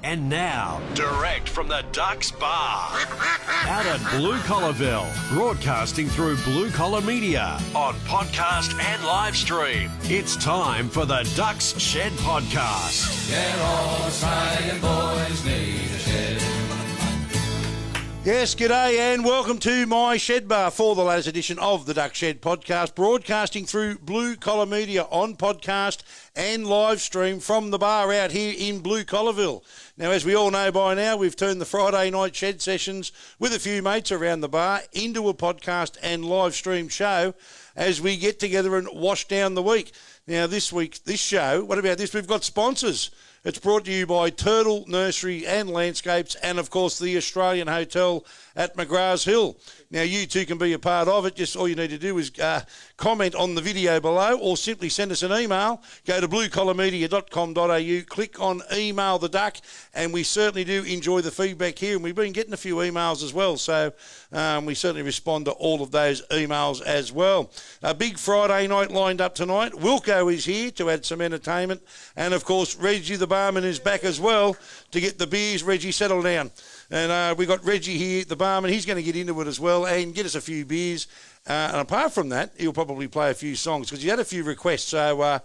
And now, direct from the Ducks Bar, out at Blue Collarville, broadcasting through Blue Collar Media, on podcast and live stream. It's time for the Ducks Shed Podcast. Yeah, all the Australian boys need a shed. Yes, g'day and welcome to my Shed Bar for the latest edition of the Duck Shed Podcast, broadcasting through Blue Collar Media on podcast and live stream from the bar out here in Blue Collarville. Now, as we all know by now, we've turned the Friday night shed sessions with a few mates around the bar into a podcast and live stream show as we get together and wash down the week. Now, this show, what about this? We've got sponsors. It's brought to you by Turtle Nursery and Landscapes and, of course, the Australian Hotel at McGrath's Hill. Now, you too can be a part of it. Just all you need to do is comment on the video below or simply send us an email. Go to bluecollarmedia.com.au, click on Email the Duck, and we certainly do enjoy the feedback here. And we've been getting a few emails as well, so we certainly respond to all of those emails as well. A big Friday night lined up tonight. Wilco is here to add some entertainment. And, of course, Reggie the barman is back as well to get the beers. Reggie, settle down. And we got Reggie here, the barman. He's going to get into it as well and get us a few beers. And apart from that, he'll probably play a few songs because you had a few requests. So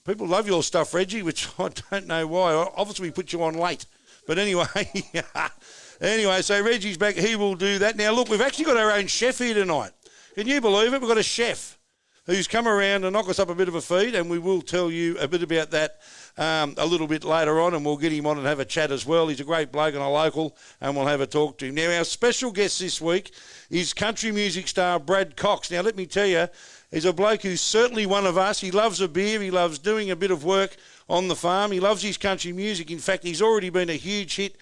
people love your stuff, Reggie, which I don't know why. Obviously, we put you on late. But anyway, so Reggie's back. He will do that. Now, look, we've actually got our own chef here tonight. Can you believe it? We've got a chef who's come around and knock us up a bit of a feed, and we will tell you a bit about that a little bit later on, and we'll get him on and have a chat as well. He's a great bloke and a local, and we'll have a talk to him. Now, our special guest this week is country music star Brad Cox. Now, let me tell you, he's a bloke who's certainly one of us. He loves a beer. He loves doing a bit of work on the farm. He loves his country music. In fact, he's already been a huge hit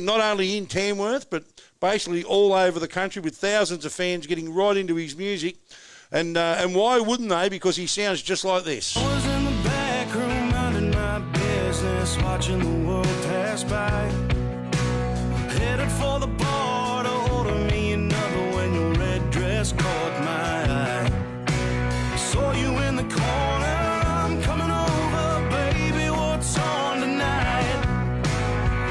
not only in Tamworth, but basically all over the country with thousands of fans getting right into his music. And why wouldn't they? Because he sounds just like this. I was in the back room minding my business, watching the world pass by. Headed for the bar to order me another when your red dress caught my eye. Saw you in the corner, I'm coming over, baby, what's on tonight?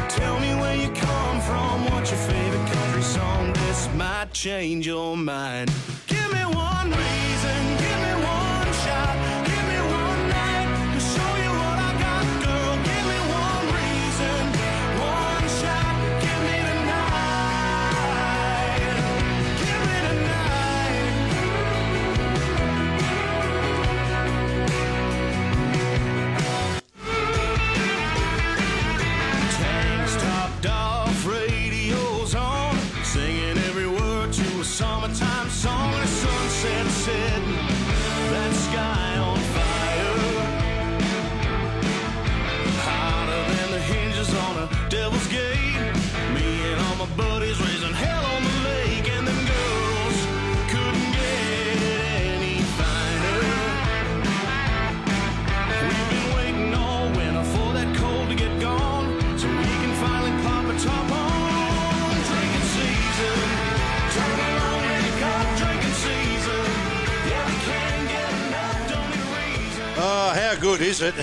Tell me where you come from, what's your favorite country song? This might change your mind. Give me one reason, give me one shot, give me one night to show you what I got, girl. Give me one reason, one shot, give me tonight, give me tonight. Tanks topped off, radio's on, singing every word to a summertime song. And the sunset setting, that sky on fire, hotter than the hinges on a devil's gate. Me and all my buddies raising hell on the lake, and them girls couldn't get any finer. We've been waiting all winter for that cold to get gone, so we can finally pop a top on. Drinking season, turn along and cup, drinking season. Yeah, we can't get enough, don't need a reason. Oh, how good is it?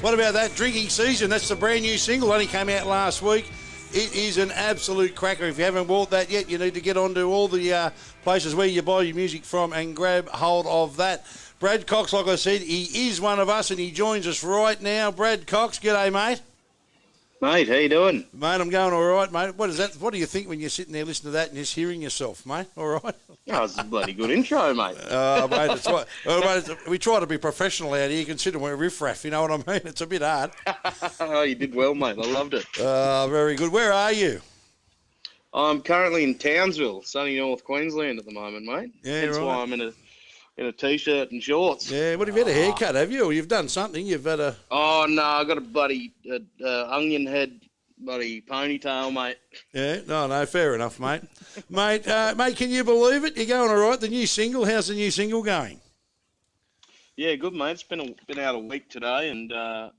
What about that? Drinking Season. That's the brand new single. Only came out last week. It is an absolute cracker. If you haven't bought that yet, you need to get onto all the places where you buy your music from and grab hold of that. Brad Cox, like I said, he is one of us and he joins us right now. Brad Cox, g'day, mate. Mate, how you doing? Mate, I'm going all right, mate. What is that? What do you think when you're sitting there listening to that and just hearing yourself, mate? All right? Oh, it's a bloody good intro, mate. Mate, it's what, mate, we try to be professional out here, considering we're riffraff, you know what I mean? It's a bit hard. Oh, you did well, mate. I loved it. Very good. Where are you? I'm currently in Townsville, sunny North Queensland at the moment, mate. Yeah, That's right. why I'm in a t-shirt and shorts. Yeah, what have you had a haircut, have you? Or you've done something? You've had a... Oh, no, I got a bloody onion head, bloody ponytail, mate. Yeah, no, fair enough, mate. Mate, can you believe it? You're going all right. The new single, how's the new single going? Yeah, good, mate. It's been out a week today, and I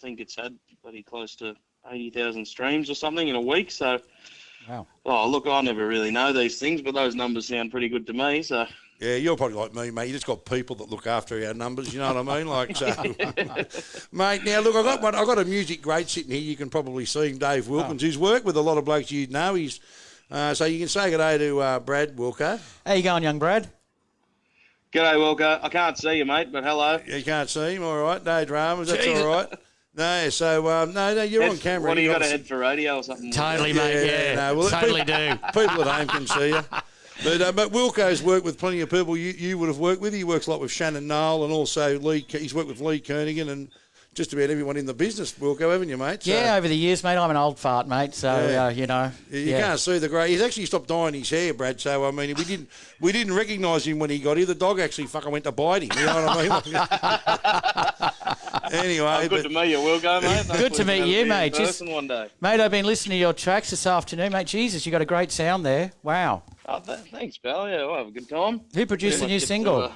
think it's had bloody close to 80,000 streams or something in a week, so Wow. Oh, look, I never really know these things, but those numbers sound pretty good to me. So Yeah, you're probably like me, mate. You just got people that look after our numbers. You know what I mean? Like, so, mate. Now, look, I got a music great sitting here. You can probably see him, Dave Wilkins, who's worked with a lot of blokes you'd know. He's so you can say good day to Brad Wilco. How you going, young Brad? g'day, Wilco. I can't see you, mate, but hello. You can't see him, all right? No dramas. That's Jesus. all right. No, so no, you're on camera. What do you got to to head for radio or something? Totally, mate. Yeah, no, well, totally do. People at home can see you. But Wilco's worked with plenty of people you would have worked with. He works a lot with Shannon Noel and also Lee. He's worked with Lee Kernigan and just about everyone in the business, Wilco, haven't you, mate? So, Yeah, over the years, mate, I'm an old fart, mate. So you know, you can't see the grey. He's actually stopped dyeing his hair, Brad. So I mean, we didn't recognise him when he got here. The dog actually fucking went to bite him. You know what I mean? Anyway, good to meet you, Wilco, mate. Good to meet you, mate. Person one day. Mate, I've been listening to your tracks this afternoon, mate. Jesus, you got a great sound there. Wow. Oh, thanks, pal. Yeah, we'll have a good time. Who produced the new single?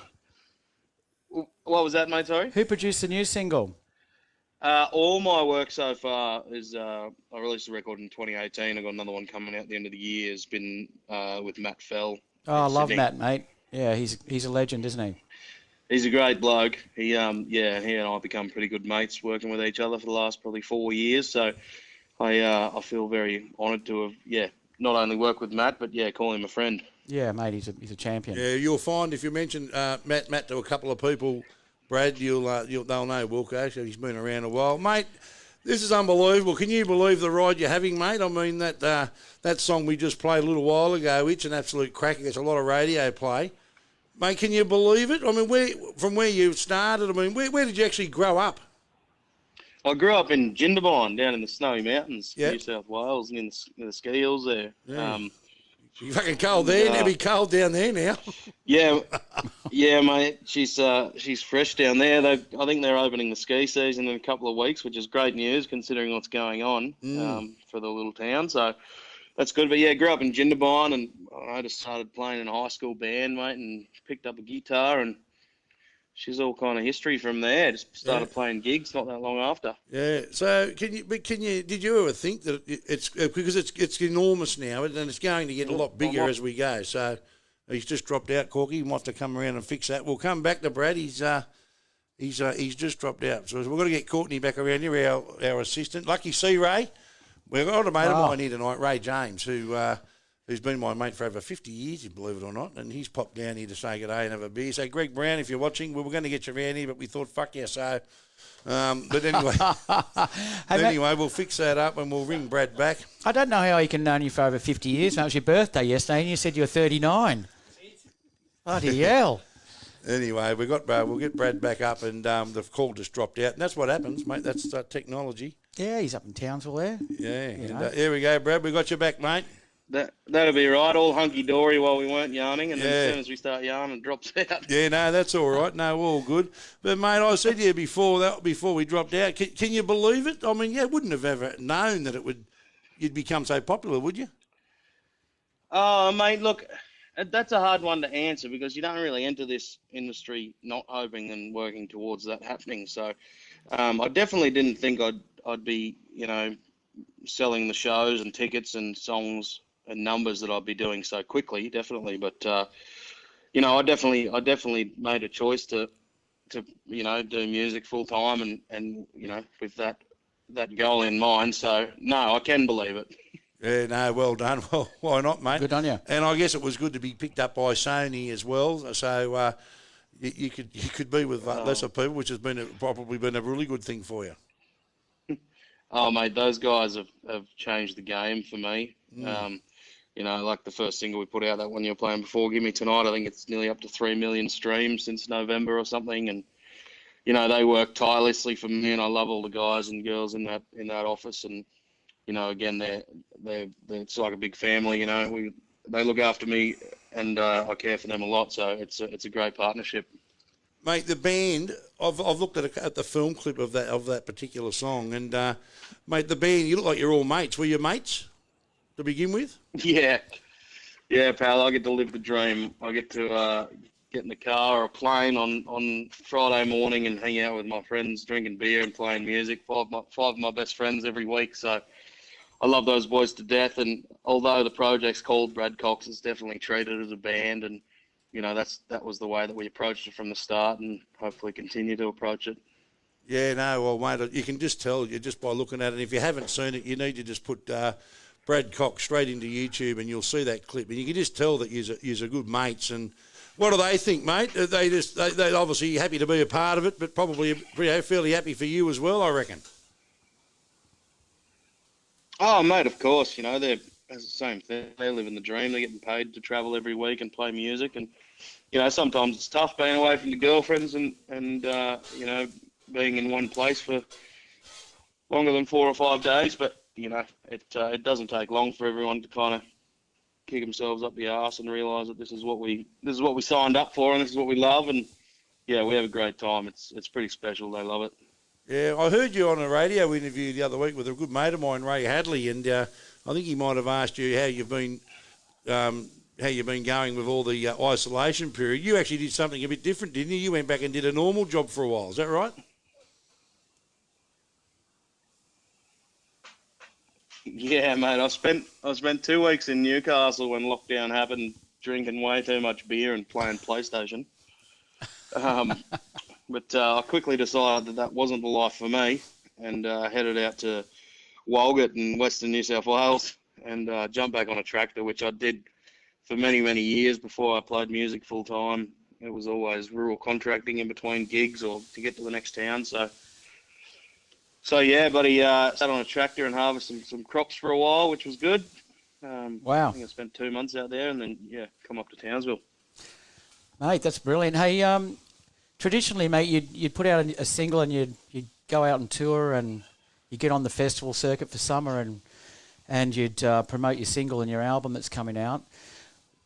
What was that, mate? Sorry. Who produced the new single? All my work so far is I released a record in 2018. I got another one coming out at the end of the year. Has been with Matt Fell. Oh, I love Sydney. Matt, mate. Yeah, he's a legend, isn't he? He's a great bloke. He and I become pretty good mates working with each other for the last probably 4 years. So I feel very honoured to have not only work with Matt but call him a friend. Yeah, mate, he's a champion. yeah, you'll find if you mention Matt to a couple of people, Brad, they'll know Wilco. So he's been around a while, mate. This is unbelievable. Can you believe the ride you're having, mate? I mean that song we just played a little while ago, it's an absolute cracker. It's a lot of radio play. Mate, can you believe it? I mean, from where you started, I mean, where did you actually grow up? I grew up in Jindabyne, down in the Snowy Mountains, Yep. New South Wales, and in the ski hills there. Yeah. You're fucking cold there. It'll be cold down there now. Yeah, mate. She's fresh down there. I think they're opening the ski season in a couple of weeks, which is great news considering what's going on for the little town. So that's good. But yeah, grew up in Jindabyne, and I just started playing in a high school band, mate, and picked up a guitar, and she's all kind of history from there. Just started playing gigs not that long after. Yeah. So did you ever think that it's because it's enormous now and it's going to get a lot bigger as we go. So he's just dropped out, Corky. He might have to come around and fix that. We'll come back to Brad. He's just dropped out. So we've got to get Courtney back around here, our assistant. Lucky C Ray. We've got a mate of mine here tonight, Ray James, who's been my mate for over 50 years, you believe it or not, and he's popped down here to say good day and have a beer. So, Greg Brown, if you're watching, we were going to get you around here, but we thought, fuck yeah, so... but anyway, anyway, we'll fix that up and we'll ring Brad back. I don't know how you can know you for over 50 years. Mate. It was your birthday yesterday and you said you were 39. Bloody hell. Anyway, we'll get Brad back up and the call just dropped out. And that's what happens, mate. That's technology. Yeah, he's up in Townsville there. Yeah. And, here we go, Brad. We got you back, mate. That'll be right, all hunky-dory while we weren't yarning, and then as soon as we start yarning, it drops out. Yeah, no, that's all right. No, all good. But, mate, I said to you before we dropped out, can you believe it? I mean, you wouldn't have ever known that you'd become so popular, would you? Oh, mate, look, that's a hard one to answer because you don't really enter this industry not hoping and working towards that happening. So I definitely didn't think I'd be, selling the shows and tickets and songs and numbers that I'd be doing so quickly, definitely. But, I definitely made a choice to do music full time and with that goal in mind. So, no, I can believe it. Yeah, no, well done. Well, why not, mate? Good on you. And I guess it was good to be picked up by Sony as well. So you could be with lesser people, which has probably been a really good thing for you. Oh, mate, those guys have changed the game for me. Like the first single we put out, that one you were playing before, Give Me Tonight, I think it's nearly up to 3 million streams since November or something. And, they work tirelessly for me, and I love all the guys and girls in that office. And, again, it's like a big family, they look after me and I care for them a lot. So it's a great partnership. Mate, the band, I've looked at the film clip of that particular song, and mate, the band, you look like you're all mates. Were you mates to begin with? Yeah, pal. I get to live the dream. I get to get in the car or a plane on Friday morning and hang out with my friends, drinking beer and playing music. Five of my best friends every week. So I love those boys to death. And although the project's called Brad Cox, it's definitely treated as a band. And, that was the way that we approached it from the start, and hopefully continue to approach it. Yeah, no, well, mate, you can just tell just by looking at it. If you haven't seen it, you need to just put Brad Cox straight into YouTube, and you'll see that clip. And you can just tell that you're good mates. And what do they think, mate? They obviously happy to be a part of it, but probably fairly happy for you as well, I reckon. Oh, mate, of course. They're the same thing. They're living the dream. They're getting paid to travel every week and play music. And, sometimes it's tough being away from your girlfriends and being in one place for longer than 4 or 5 days. But, it doesn't take long for everyone to kind of kick themselves up the arse and realise that this is what we signed up for, and this is what we love. And, yeah, we have a great time. It's pretty special. They love it. Yeah, I heard you on a radio interview the other week with a good mate of mine, Ray Hadley, and I think he might have asked you how you've been going with all the isolation period. You actually did something a bit different, didn't you? You went back and did a normal job for a while. Is that right? Yeah, mate. I spent 2 weeks in Newcastle when lockdown happened, drinking way too much beer and playing PlayStation. But I quickly decided that wasn't the life for me, and headed out to Walgett in Western New South Wales and jumped back on a tractor, which I did for many, many years before I played music full time. It was always rural contracting in between gigs or to get to the next town. So yeah, buddy, sat on a tractor and harvested some crops for a while, which was good. Wow. I think I spent 2 months out there and then, come up to Townsville. Mate, that's brilliant. Hey, traditionally, mate, you'd put out a single and you'd go out and tour and you get on the festival circuit for summer and you'd promote your single and your album that's coming out.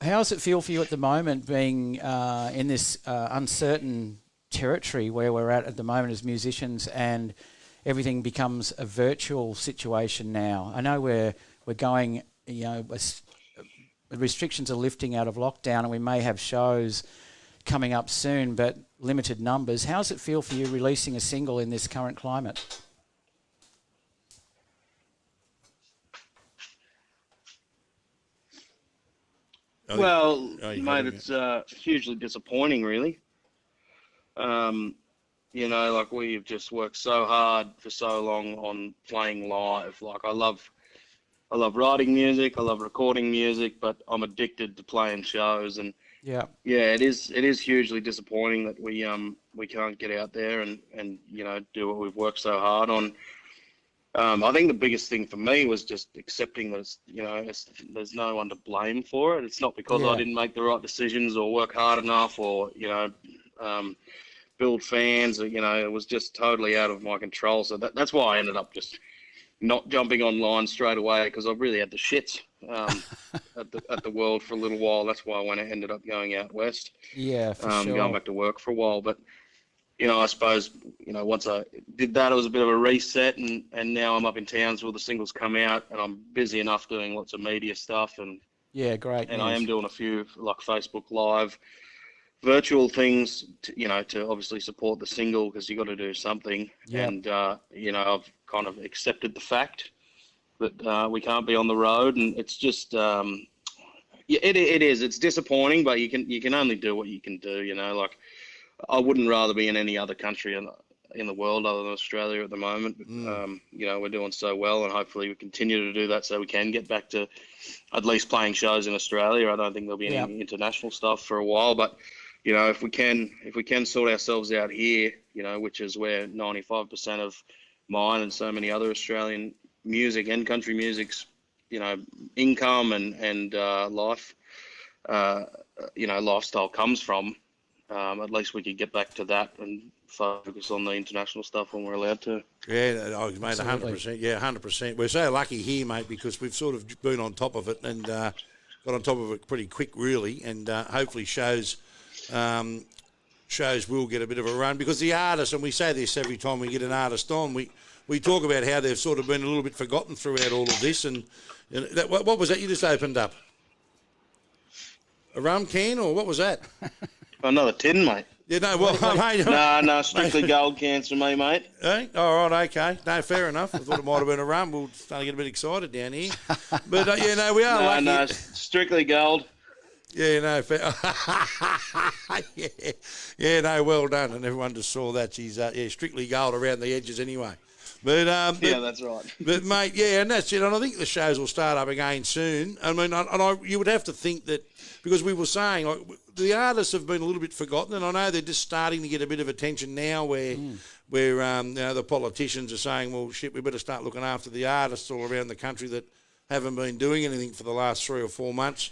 How does it feel for you at the moment being in this uncertain territory where we're at the moment as musicians, and everything becomes a virtual situation now? I know we're going, restrictions are lifting out of lockdown and we may have shows coming up soon, but limited numbers. How does it feel for you releasing a single in this current climate? Well, mate, it's hugely disappointing, really. We've just worked so hard for so long on playing live. Like, I love writing music, I love recording music, but I'm addicted to playing shows. And yeah, it is hugely disappointing that we can't get out there and do what we've worked so hard on. I think the biggest thing for me was just accepting that there's no one to blame for it. It's not because I didn't make the right decisions or work hard enough or build fans. It was just totally out of my control. So that's why I ended up just not jumping online straight away, because I really had the shits at the world for a little while. That's why I ended up going out west. Yeah, for sure. Going back to work for a while, but. I suppose, once I did that, it was a bit of a reset, and now I'm up in Townsville. The singles come out, and I'm busy enough doing lots of media stuff. And yeah, great. And news. I am doing a few, like, Facebook Live, virtual things, to obviously support the single, because you got to do something. Yeah. And, I've kind of accepted the fact that we can't be on the road, and it's just, it is. It's disappointing, but you can only do what you can do, I wouldn't rather be in any other country in the world other than Australia at the moment. But, we're doing so well, and hopefully we continue to do that so we can get back to at least playing shows in Australia. I don't think there'll be any international stuff for a while, but if we can sort ourselves out here, which is where 95% of mine and so many other Australian music and country music's income and life lifestyle comes from. At least we could get back to that and focus on the international stuff when we're allowed to. Yeah, mate, 100%. Yeah, 100%. We're so lucky here, mate, because we've sort of been on top of it and got on top of it pretty quick, really, and hopefully shows will get a bit of a run, because the artists, and we say this every time we get an artist on, we talk about how they've sort of been a little bit forgotten throughout all of this. And what was that you just opened up? A rum can, or what was that? Another tin, mate. Yeah, no, well, mate. No, strictly gold cans for me, mate. Hey? All right, okay. No, fair enough. I thought it might have been a run. We're starting to get a bit excited down here. But, yeah, no, we are lucky. No, strictly gold. Yeah, no, fair. yeah, no, well done. And everyone just saw that. She's, strictly gold around the edges anyway. But, yeah, that's right. But, mate, yeah, and that's it. And I think the shows will start up again soon. I mean, you would have to think that, because we were saying, like, the artists have been a little bit forgotten, and I know they're just starting to get a bit of attention now where the politicians are saying, well, shit, we better start looking after the artists all around the country that haven't been doing anything for the last 3 or 4 months.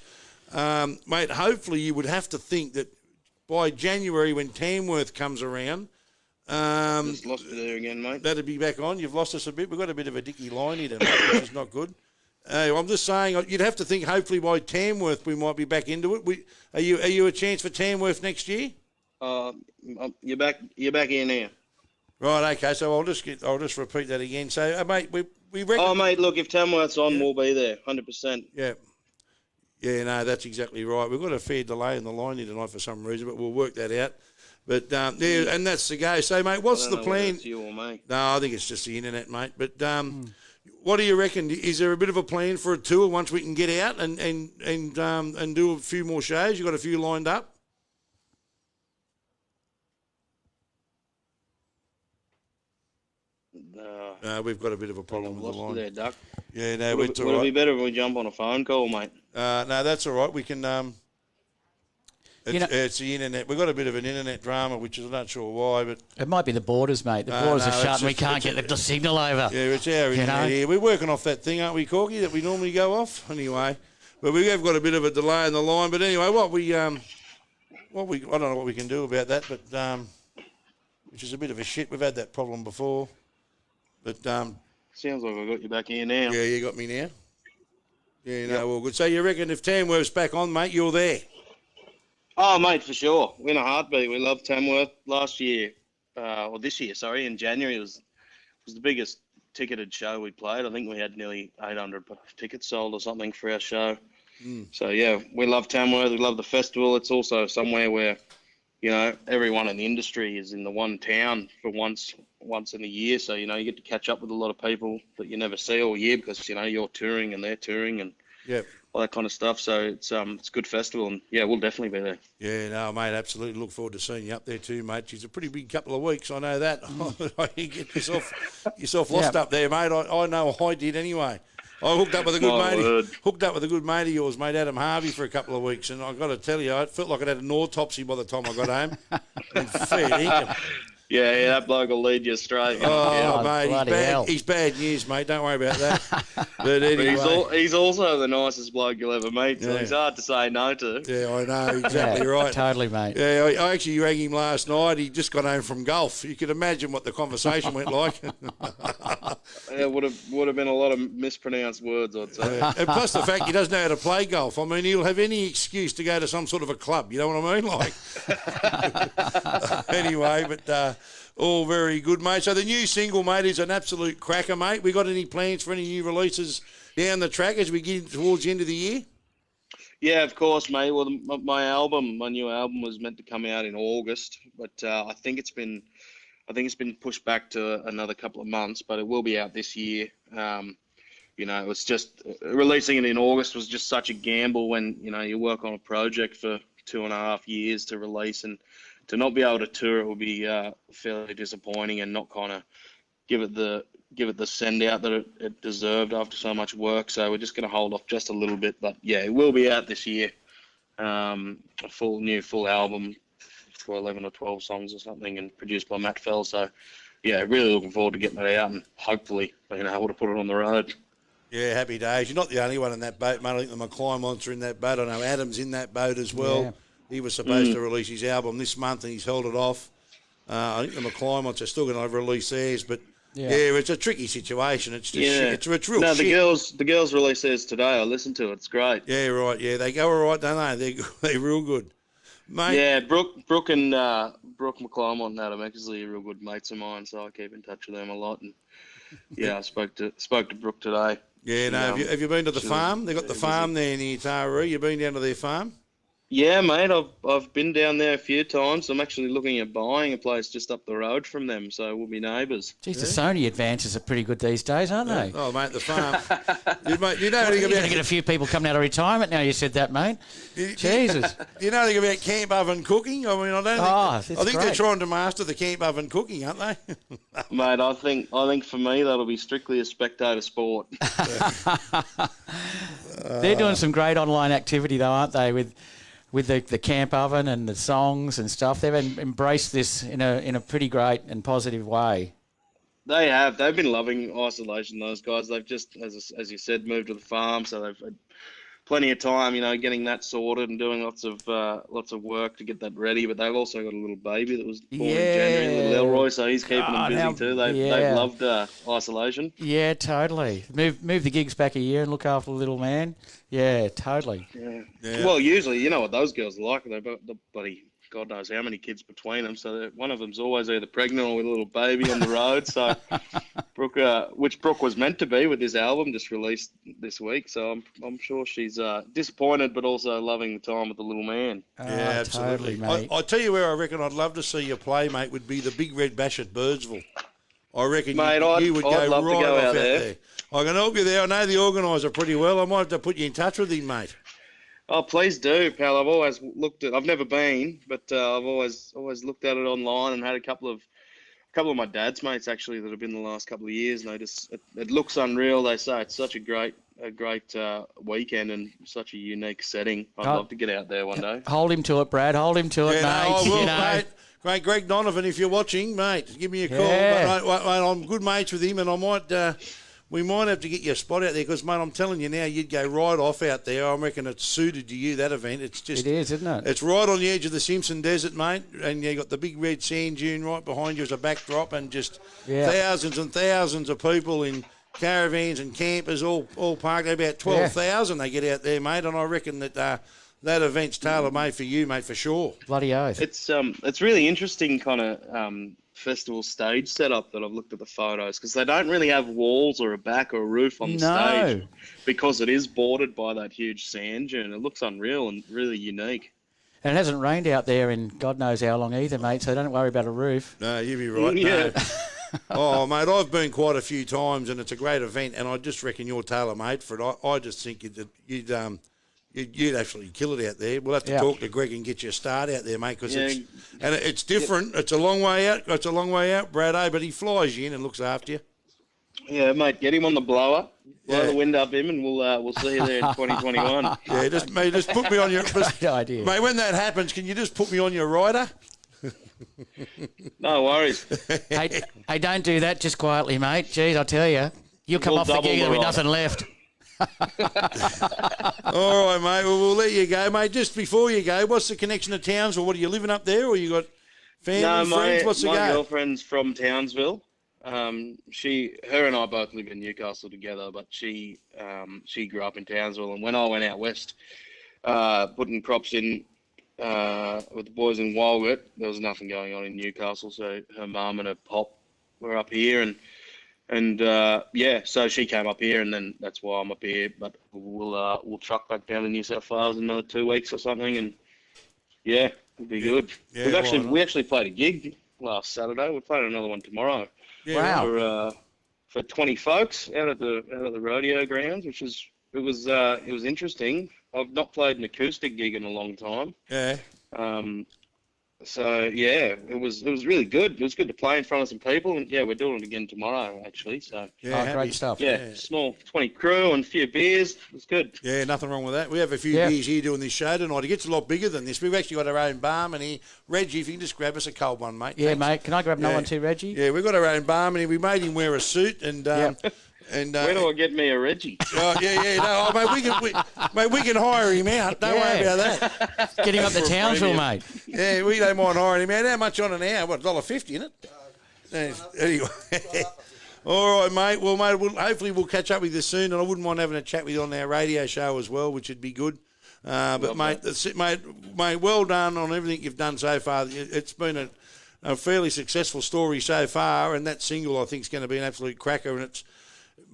Mate, hopefully you would have to think that by January when Tamworth comes around... just lost you there again, mate. That'd be back on. You've lost us a bit. We've got a bit of a dicky line here tonight, which is not good. I'm just saying, you'd have to think hopefully by Tamworth we might be back into it. Are you a chance for Tamworth next year? You're back here now. Right, okay. So I'll just repeat that again. So, mate, we reckon. Oh, mate, look, if Tamworth's on, we'll be there, 100%. Yeah. Yeah, no, that's exactly right. We've got a fair delay in the line here tonight for some reason, but we'll work that out. But yeah, and that's the go. So, mate, what's the plan? It's you or me. No, I think it's just the internet, mate. But what do you reckon? Is there a bit of a plan for a tour once we can get out and do a few more shows? You got a few lined up? No, we've got a bit of a problem with the line. There, Duck. Yeah, no, Would it be better if we jump on a phone call, mate? No, that's all right. We can. It's the internet. We've got a bit of an internet drama, which I'm not sure why, but It might be the borders, mate. The borders are shut and we can't get the signal over. yeah, it's our internet here. We're working off that thing, aren't we, Corky, that we normally go off? Anyway, but we have got a bit of a delay in the line. But anyway, I don't know what we can do about that, but which is a bit of a shit. We've had that problem before, but Sounds like I got you back here now. yeah, you got me now. Yeah, no, all good. So you reckon if Tamworth's back on, mate, you're there? Oh, mate, for sure. We're in a heartbeat. We loved Tamworth last year, or this year, sorry. In January, it was the biggest ticketed show we played. I think we had nearly 800 tickets sold or something for our show. So, yeah, we love Tamworth. We love the festival. It's also somewhere where, you know, everyone in the industry is in the one town for once in a year. So, you know, you get to catch up with a lot of people that you never see all year because, you know, you're touring and they're touring and all that kind of stuff. So it's a good festival, and yeah, we'll definitely be there. Yeah, no, mate, absolutely. Look forward to seeing you up there too, mate. It's a pretty big couple of weeks. I know that. You get yourself lost up there, mate. I know I did anyway. I hooked up with a good mate of yours, mate, Adam Harvey, for a couple of weeks, and I've got to tell you, I felt like I had an autopsy by the time I got home. And fair dinkum. Yeah, that bloke will lead you straight. Oh, mate, he's bad news, mate. Don't worry about that. But anyway. He's also the nicest bloke you'll ever meet, so he's hard to say no to. Yeah, I know, exactly right. Totally, mate. Yeah, I actually rang him last night. He just got home from golf. You could imagine what the conversation went like. It would have been a lot of mispronounced words, I'd say. Yeah. And plus the fact he doesn't know how to play golf. I mean, he'll have any excuse to go to some sort of a club. You know what I mean? Like, anyway, but all very good, mate. So the new single, mate, is an absolute cracker, mate. We got any plans for any new releases down the track as we get towards the end of the year? Yeah, of course, mate. Well, my new album was meant to come out in August, but I think it's been pushed back to another couple of months, but it will be out this year. You know, it's just releasing it in August was just such a gamble when, you know, you work on a project for 2.5 years to release, and to not be able to tour it will be fairly disappointing and not kind of give it the send out that it deserved after so much work. So we're just going to hold off just a little bit, but yeah, it will be out this year. A full album for 11 or 12 songs or something, and produced by Matt Fell. So yeah, really looking forward to getting it out and hopefully being able to put it on the road. Yeah, happy days. You're not the only one in that boat, mate. I think the McClymont are in that boat. I know Adam's in that boat as well. Yeah. He was supposed to release his album this month and he's held it off. I think the McClymonts are still going to release theirs, but yeah, it's a tricky situation. It's just it's real no, shit. The girls release theirs today. I listened to it. It's great. Yeah, right. Yeah, they go all right, don't they? They're real good, mate. Yeah, Brooke McClymont and Adam Eckersley are real good mates of mine, so I keep in touch with them a lot. And yeah, I spoke to Brooke today. Yeah, have you been to the farm? They've got the farm there near Taree. You been down to their farm? Yeah, mate, I've been down there a few times. I'm actually looking at buying a place just up the road from them, so we'll be neighbours. Geez, the Sony advances are pretty good these days, aren't they? Oh, mate, the farm. you know You're anything going to about get a few people coming out of retirement now you said that, mate. Jesus. you know anything about camp oven cooking? I mean, I don't. Oh, think, I think they're trying to master the camp oven cooking, aren't they? Mate, I think for me that'll be strictly a spectator sport. They're doing some great online activity though, aren't they? With the camp oven and the songs and stuff, they've embraced this in a pretty great and positive way. They have. They've been loving isolation. Those guys. They've just, as you said, moved to the farm, so they've had plenty of time, getting that sorted and doing lots of work to get that ready. But they've also got a little baby that was born in January, little Elroy, so he's keeping them busy too. They've loved isolation. Yeah, totally. Move the gigs back a year and look after the little man. Yeah, totally. Yeah. Well, usually, you know what those girls are like. They've got the bloody God knows how many kids between them. So one of them's always either pregnant or with a little baby on the road. So which Brooke was meant to be with this album just released this week. So I'm sure she's disappointed, but also loving the time with the little man. Yeah, absolutely, mate. I tell you where I reckon I'd love to see you play, mate, would be the Big Red Bash at Birdsville. I reckon mate, you would I'd go love right to go off out out there. there. I can help you there. I know the organiser pretty well. I might have to put you in touch with him, mate. Oh, please do, pal. I've always I've never been, but I've always looked at it online and had a couple of my dad's mates actually that have been the last couple of years, and it looks unreal. They say it's such a great weekend and such a unique setting. I'd love to get out there one day. Hold him to it, Brad. Hold him to it, mate. No, I will, mate. Great, Greg Donovan, if you're watching, mate, give me a call. Yeah. But, mate, I'm good mates with him, and I might. We might have to get you a spot out there because, mate, I'm telling you now, you'd go right off out there. I reckon it's suited to you, that event. It is, isn't it? It's right on the edge of the Simpson Desert, mate, and you got the big red sand dune right behind you as a backdrop, and just thousands and thousands of people in caravans and campers all parked. About 12,000 they get out there, mate, and I reckon that that event's tailor-made for you, mate, for sure. Bloody oath. It's really interesting kind of festival stage setup that I've looked at the photos because they don't really have walls or a back or a roof on the stage because it is bordered by that huge sand dune. It looks unreal and really unique. And it hasn't rained out there in God knows how long either, mate, so don't worry about a roof. No, you'd be right. Yeah. No. Oh, mate, I've been quite a few times and it's a great event and I just reckon you're tailor-made for it. I just think you'd actually kill it out there. We'll have to talk to Greg and get you a start out there, mate, because it's different. It's a long way out. It's a long way out, Brad, but he flies you in and looks after you. Yeah, mate, get him on the blower, blow the wind up him, and we'll see you there in 2021. Yeah, just put me on your. Great idea, mate. When that happens, can you just put me on your rider? No worries. Hey, don't do that just quietly, mate. Jeez, I tell you, you'll come off the gig and there'll be nothing left. All right, mate. Well, we'll let you go, mate. Just before you go, what's the connection to Townsville? What, are you living up there, or you got family, friends? What's the my go? girlfriend's from Townsville. Her and I both live in Newcastle together, but she grew up in Townsville. And when I went out west, putting crops in with the boys in Walgett, there was nothing going on in Newcastle. So her mum and her pop were up here, and so she came up here, and then that's why I'm up here. But we'll truck back down to New South Wales in another 2 weeks or something, and it'll be good. Yeah, we actually played a gig last Saturday. We're playing another one tomorrow. Yeah, wow. For 20 folks out at the rodeo grounds, which it was interesting. I've not played an acoustic gig in a long time. Yeah. So it was really good. It was good to play in front of some people, and we're doing it again tomorrow actually. So great stuff. Small 20 crew and a few beers. It's good. Yeah, nothing wrong with that. We have a few beers here doing this show tonight. It gets a lot bigger than this. We've actually got our own barman here. Reggie, if you can just grab us a cold one, mate. Yeah, Thanks. mate. Can I grab another one too, Reggie? Yeah, we've got our own barman here. We made him wear a suit and. And, where do I get me a Reggie? Mate, we can hire him out. Don't worry about that. Get him up to Townsville, mate. Yeah, we don't mind hiring him out. How much on an hour? What, $1.50, isn't it? Anyway. All right, mate. Well, mate, hopefully we'll catch up with you soon, and I wouldn't mind having a chat with you on our radio show as well, which would be good. But, mate, that's it, mate, well done on everything you've done so far. It's been a fairly successful story so far, and that single, I think, is going to be an absolute cracker, and it's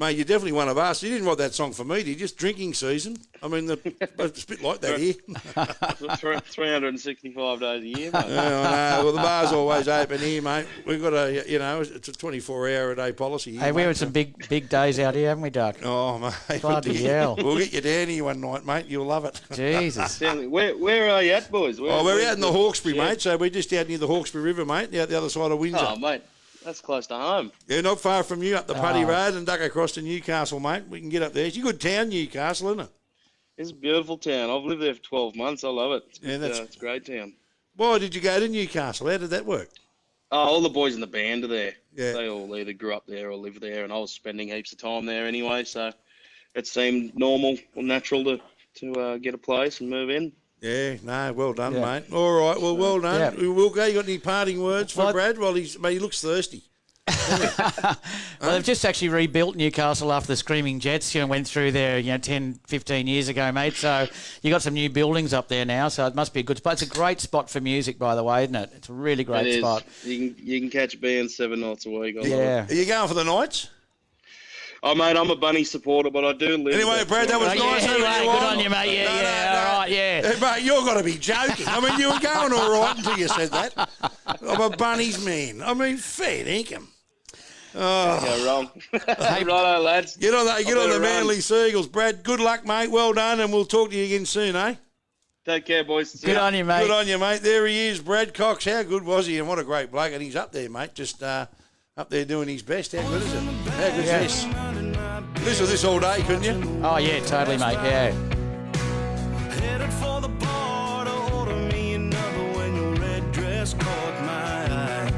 Mate, you're definitely one of us. You didn't write that song for me, did you? Just drinking season. I mean, it's a bit like that here. 365 days a year, mate. Yeah, I know. Well, the bar's always open here, mate. We've got it's a 24-hour-a-day policy here. Hey, we mate. had some big days out here, haven't we, Duck? Oh, mate. Bloody hell. We'll get you down here one night, mate. You'll love it. Jesus. Stanley, where are you at, boys? We're out in the Hawkesbury, mate. So we're just out near the Hawkesbury River, mate, out the other side of Windsor. Oh, mate, that's close to home. Yeah, not far from you, up the Putty Road and duck across to Newcastle, mate. We can get up there. It's a good town, Newcastle, isn't it? It's a beautiful town. I've lived there for 12 months. I love it. It's a great town. Why did you go to Newcastle? How did that work? Oh, all the boys in the band are there. Yeah. They all either grew up there or live there, and I was spending heaps of time there anyway, so it seemed normal or natural to get a place and move in. Yeah, no, well done, mate. All right, well done. Yeah. We'll go. You got any parting words for Brad? Well, he looks thirsty. Well, they've just actually rebuilt Newcastle after the Screaming Jets, went through there, 10, 15 years ago, mate. So you got some new buildings up there now, so it must be a good spot. It's a great spot for music, by the way, isn't it? It's a really great spot. You can catch bands 7 nights a week. Yeah. Are you going for the Knights? Oh, mate, I'm a Bunny supporter, but I do live. Anyway, Brad, that was nice. Anyway, good on you, mate. All right, yeah. Hey, mate, you've got to be joking. I mean, you were going all right until you said that. I'm a Bunnies man. I mean, fair dinkum. Go wrong. Righto, lads. Get on the run. Manly Seagulls. Brad, good luck, mate. Well done, and we'll talk to you again soon, eh? Take care, boys. Good on you, mate. Good on you, mate. There he is, Brad Cox. How good was he? And what a great bloke. And he's up there, mate, just up there doing his best. How good is it? How good is this? Listen to this all day, couldn't you? Oh, yeah, totally, mate, yeah. Headed for the bar to order me another when your red dress caught my eye.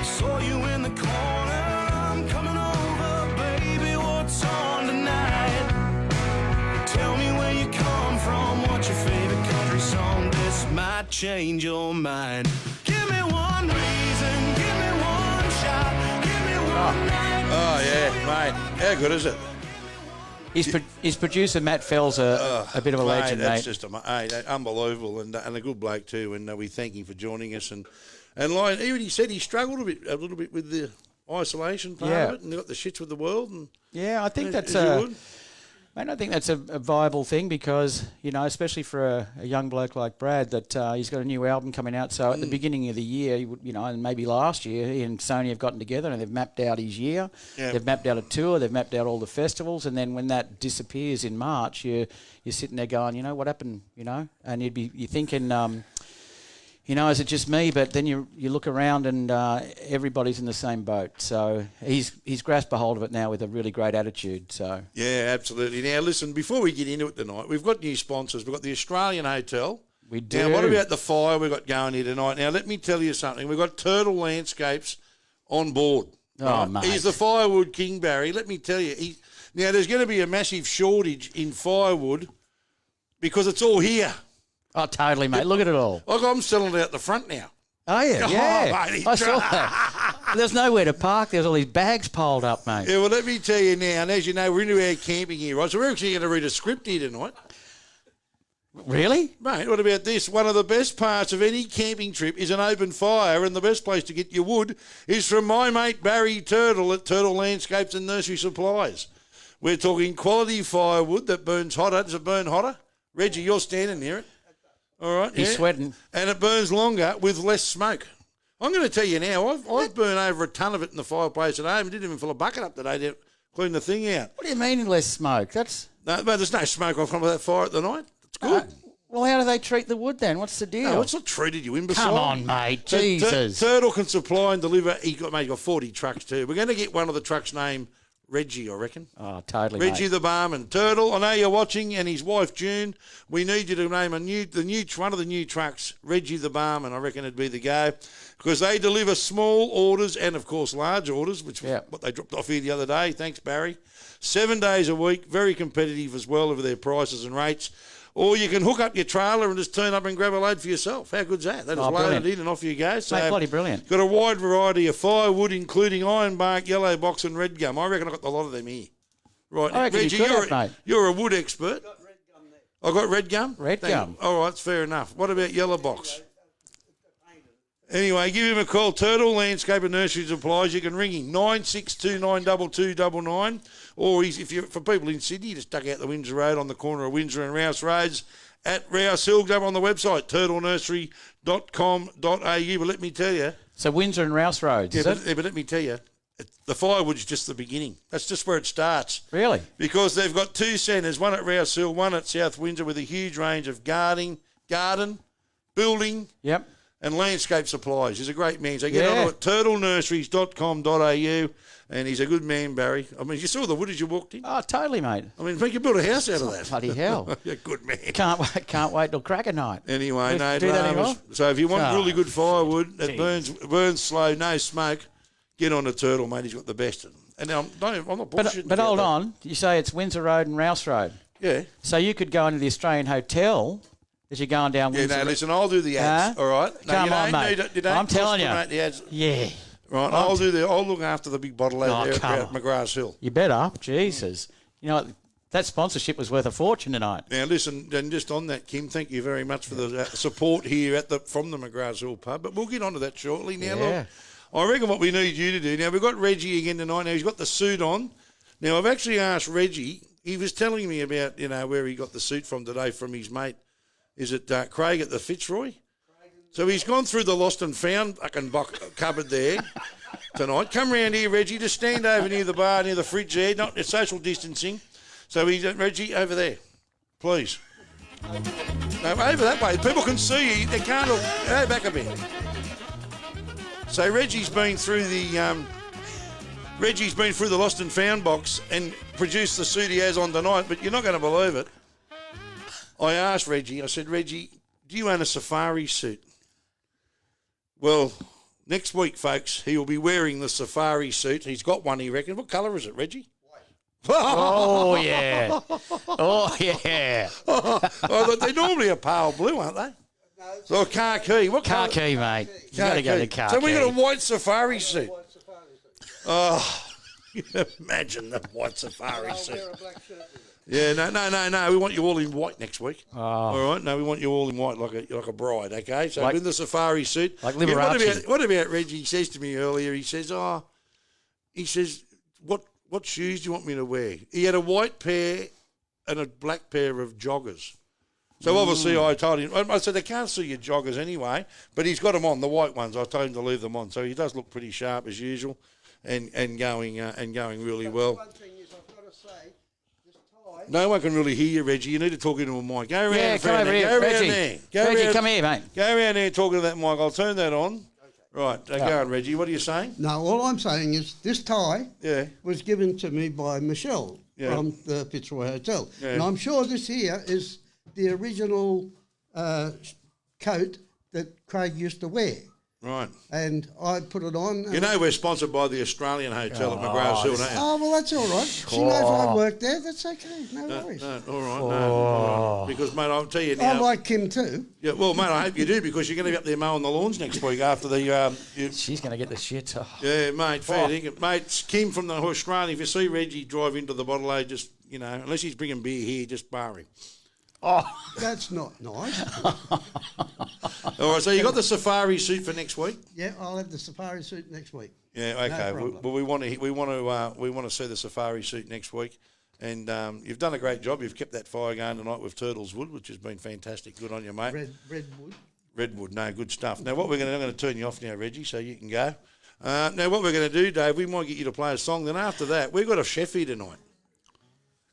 Saw you in the corner, I'm coming over, baby, what's on tonight? Tell me where you come from, what's your favorite country song? This might change your mind. Give me one reason, give me one shot, give me one night. Oh, yeah, mate. How good is it? His producer, Matt Fell's a bit of a legend, that's mate. just unbelievable and a good bloke too. And we thank him for joining us. And like even he said he struggled a little bit with the isolation part of it, and got the shits with the world. And yeah, I think that's mate, I think that's a viable thing because, especially for a young bloke like Brad, that he's got a new album coming out. So at the beginning of the year, and maybe last year, he and Sony have gotten together and they've mapped out his year. Yep. They've mapped out a tour. They've mapped out all the festivals. And then when that disappears in March, you're sitting there going, what happened, And you're thinking... is it just me? But then you look around and everybody's in the same boat. So he's grasped a hold of it now with a really great attitude. So yeah, absolutely. Now listen, before we get into it tonight, we've got new sponsors. We've got the Australian Hotel. We do. Now, what about the fire we've got going here tonight? Now, let me tell you something. We've got Turtle Landscapes on board. Oh, mate. He's the firewood king, Barry. Let me tell you. Now, there's going to be a massive shortage in firewood because it's all here. Oh, totally, mate. Look at it all. Like I'm selling it out the front now. Oh, yeah. Yeah. Mate, I saw that. There's nowhere to park. There's all these bags piled up, mate. Yeah, well, let me tell you now, and as you know, we're into our camping here, right? So we're actually going to read a script here tonight. Really? Mate, what about this? One of the best parts of any camping trip is an open fire, and the best place to get your wood is from my mate Barry Turtle at Turtle Landscapes and Nursery Supplies. We're talking quality firewood that burns hotter. Does it burn hotter? Reggie, you're standing near it. All right, He's sweating. And it burns longer with less smoke. I'm going to tell you now, I've burned over a ton of it in the fireplace at home. Didn't even fill a bucket up today to clean the thing out. What do you mean less smoke? No, but there's no smoke off from that fire at the night. It's good. Well, how do they treat the wood then? What's the deal? No, it's not treated, you imbecile. Come on, mate. Jesus. Turtle can supply and deliver. He's got 40 trucks too. We're going to get one of the trucks named Reggie, I reckon. Oh, totally, Reggie mate. the barman. Turtle, I know you're watching, and his wife June. We need you to name one of the new trucks, Reggie the barman. I reckon it'd be the go, because they deliver small orders and, of course, large orders, which was what they dropped off here the other day. Thanks, Barry. 7 days a week, very competitive as well over their prices and rates. Or you can hook up your trailer and just turn up and grab a load for yourself. How good's that? That is loaded in and off you go. So, mate, bloody brilliant. Got a wide variety of firewood, including ironbark, yellow box and red gum. I reckon I've got a lot of them here. Right, I reckon Reggie, mate. You're a wood expert. I've got red gum there. I've got red gum? Red gum. All right, that's fair enough. What about yellow box? Anyway, give him a call. Turtle Landscape and Nursery Supplies. You can ring him 96292299, or for people in Sydney, just duck out the Windsor Road on the corner of Windsor and Rouse Roads at Rouse Hill. Go on the website turtlenursery.com.au. But let me tell you, So Windsor and Rouse Roads, is it? but let me tell you, the firewood's just the beginning. That's just where it starts. Really? Because they've got two centres, one at Rouse Hill, one at South Windsor, with a huge range of garden, building, Yep. and landscape supplies. He's a great man. So get on to it, turtlenurseries.com.au, and he's a good man, Barry. I mean, you saw the wood as you walked in. Oh, totally, mate. I mean, we could build a house out of that. Bloody hell. You're a good man. Can't wait till crack a night. Anyway, We no do that dramas. anymore? So if you want Oh, really good firewood that geez. burns slow, no smoke, get on the Turtle, mate. He's got the best. And I'm not bullshitting. But about hold that. on. You say it's Windsor Road and Rouse Road. Yeah. So you could go into the Australian Hotel as you're going down Yeah, Windsor. no, listen, I'll do the ads, all right? No, Come you on, don't mate. need it, you don't I'm telling you. cross-promote the ads. Yeah. Right, I'll look after the big bottle out there come at on. McGrath Hill. You better. Jesus. You know what? That sponsorship was worth a fortune tonight. Now, listen, and just on that, Kim, thank you very much for the support here from the McGrath Hill pub. But we'll get onto that shortly. Now, Yeah. look, I reckon what we need you to do. Now, we've got Reggie again tonight. Now, he's got the suit on. Now, I've actually asked Reggie. He was telling me about, where he got the suit from today from his mate. Is it Craig at the Fitzroy? So he's gone through the lost and found fucking cupboard there tonight. Come round here, Reggie. Just stand over near the bar, near the fridge there. Not social distancing. So he's Reggie over there, please. No, over that way. People can see you. They can't. Go back a bit. So Reggie's been through the lost and found box and produced the suit he has on tonight. But you're not going to believe it. I asked Reggie. I said, Reggie, do you own a safari suit? Well, next week, folks, he will be wearing the safari suit. He's got one, he reckons. What colour is it, Reggie? Oh, yeah. Oh, yeah. They're normally a pale blue, aren't they? No. Or khaki. What colour? Khaki, mate. You got to go to khaki. So we got a white safari suit. Oh, imagine the white safari suit. Yeah, no. We want you all in white next week. Oh. All right? No, we want you all in white like a bride, okay? So in the safari suit. Like Liberace. What about Reggie? He says to me earlier, he says, what shoes do you want me to wear? He had a white pair and a black pair of joggers. So obviously I told him, I said, they can't see your joggers anyway, but he's got them on, the white ones. I told him to leave them on. So he does look pretty sharp as usual and going really well. One thing is, I've got to say, this tie. No one can really hear you, Reggie. You need to talk into a mic. Go around. Yeah, come over here. Go around Reggie. there. Reggie, come here, mate. Go around there talking to that mic. I'll turn that on. Right, go on, Reggie. What are you saying? No, all I'm saying is this tie Yeah. was given to me by Michelle from the Fitzroy Hotel. Yeah. And I'm sure this here is the original coat that Craig used to wear. Right. And I put it on. You know we're sponsored by the Australian Hotel at McGrath Hill, don't you? Oh, well, that's all right. She knows I work there. That's okay. No worries. No, all right, no. Because, mate, I'll tell you now. I like Kim too. Yeah, well, mate, I hope you do because you're going to be up there mowing the lawns next week after the. She's going to get the shit. Oh. Yeah, mate, fair dinkum. Mate, it's Kim from the Australian. If you see Reggie drive into the bottle, just, unless he's bringing beer here, just bar him. Oh. That's not nice. All right, so you got the safari suit for next week? Yeah, I'll have the safari suit next week. Yeah, okay. problem. But we want to see the safari suit next week, and you've done a great job. You've kept that fire going tonight with Turtle's Wood, which has been fantastic. Good on you, mate. Redwood. Redwood, no, good stuff. Now, I'm going to turn you off now, Reggie, so you can go. Now, what we're going to do, Dave, we might get you to play a song. Then after that, we've got a chef here tonight.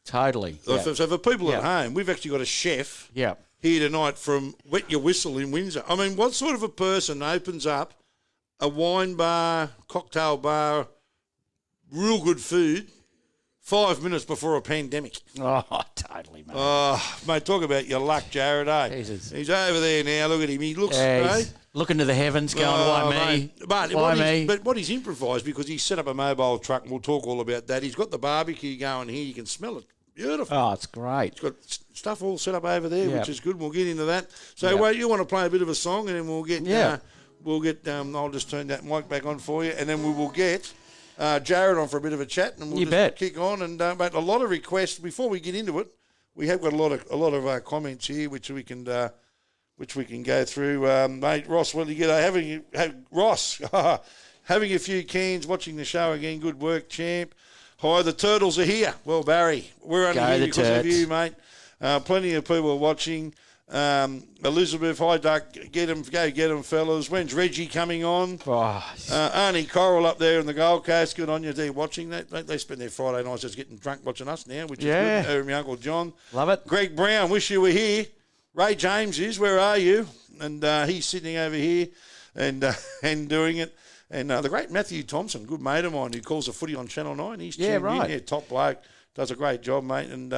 Totally. So, Yeah. so for people at home, we've actually got a chef Yeah. here tonight from Wet Your Whistle in Windsor. I mean, what sort of a person opens up a wine bar, cocktail bar, real good food 5 minutes before a pandemic? Oh, totally, mate. Oh, mate, talk about your luck, Jared, eh? Jesus. He's over there now. Look at him. He looks, Yeah, he's looking to the heavens going, why me? mate. But Why me? what he's improvised, because he's set up a mobile truck, and we'll talk all about that. He's got the barbecue going here. You can smell it. Beautiful. Oh, it's great. He's got stuff all set up over there, Yep. which is good. We'll get into that. So, Yep. wait, you want to play a bit of a song, and then we'll get. Yeah. I'll just turn that mic back on for you, and then we will get Jared on for a bit of a chat, and we'll You just bet. kick on. And mate, a lot of requests before we get into it. We have got a lot of comments here, which we can which we can go through. Mate, Ross, what do you get? Ross, having a few cans, watching the show again. Good work, champ. Hi, the Turtles are here. Well, Barry, we're only here because of you, mate. Plenty of people are watching. Elizabeth, hi, Duck. Go get them, fellas. When's Reggie coming on? Arnie Coral up there in the Gold Coast. Good on you. They're watching that. They spend their Friday nights just getting drunk watching us now, which is good. Her and my Uncle John. Love it. Greg Brown, wish you were here. Ray James is. Where are you? And he's sitting over here and doing it. And the great Matthew Thompson, good mate of mine, who calls the footy on Channel 9. He's tuned in. Yeah, top bloke. Does a great job, mate. And,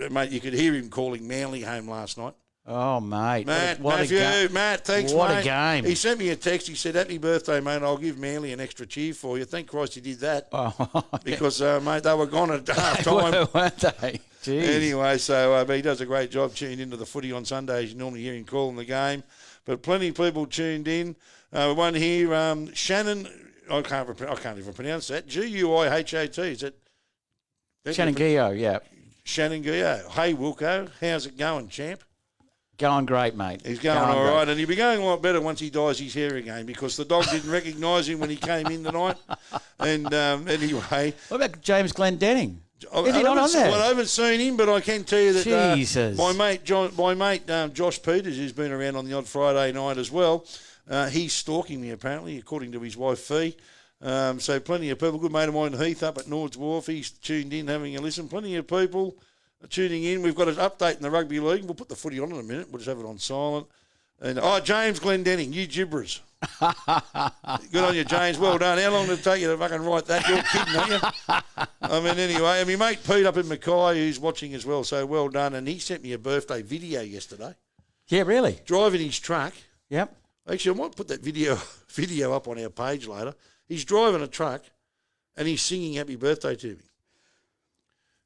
mate, you could hear him calling Manly home last night. Oh, mate. Matt, thanks, what mate. A game. He sent me a text. He said, happy birthday, mate. I'll give Manly an extra cheer for you. Thank Christ he did that. Because, mate, they were gone at half time. Weren't they? Jeez. Anyway, so but he does a great job tuning into the footy on Sundays. You normally hear him calling the game. But plenty of people tuned in. One here, Shannon, I can't even pronounce that. Guihat. Is it? Shannon Gio, yeah. Shannon Gio. Hey, Wilco, how's it going, champ? Going great, mate. He's going all right, and he'll be going a lot better once he dyes his hair again because the dog didn't recognise him when he came in tonight. And anyway. What about James Glendenning? Is he not on there? Well, I haven't seen him, but I can tell you that Jesus. My mate Josh Peters, who's been around on the odd Friday night as well, he's stalking me apparently, according to his wife Fee. So plenty of people. Good mate of mine, Heath, up at Nords Wharf. He's tuned in, having a listen. Plenty of people tuning in. We've got an update in the rugby league. We'll put the footy on in a minute. We'll just have it on silent. And James Glendenning, you gibberers. Good on you, James. Well done. How long did it take you to fucking write that? You're kidding, aren't you? I mean, anyway, and my mate Pete up in Mackay, who's watching as well, so well done. And he sent me a birthday video yesterday. Yeah, really? Driving his truck. Yep. Actually, I might put that video up on our page later. He's driving a truck and he's singing happy birthday to me.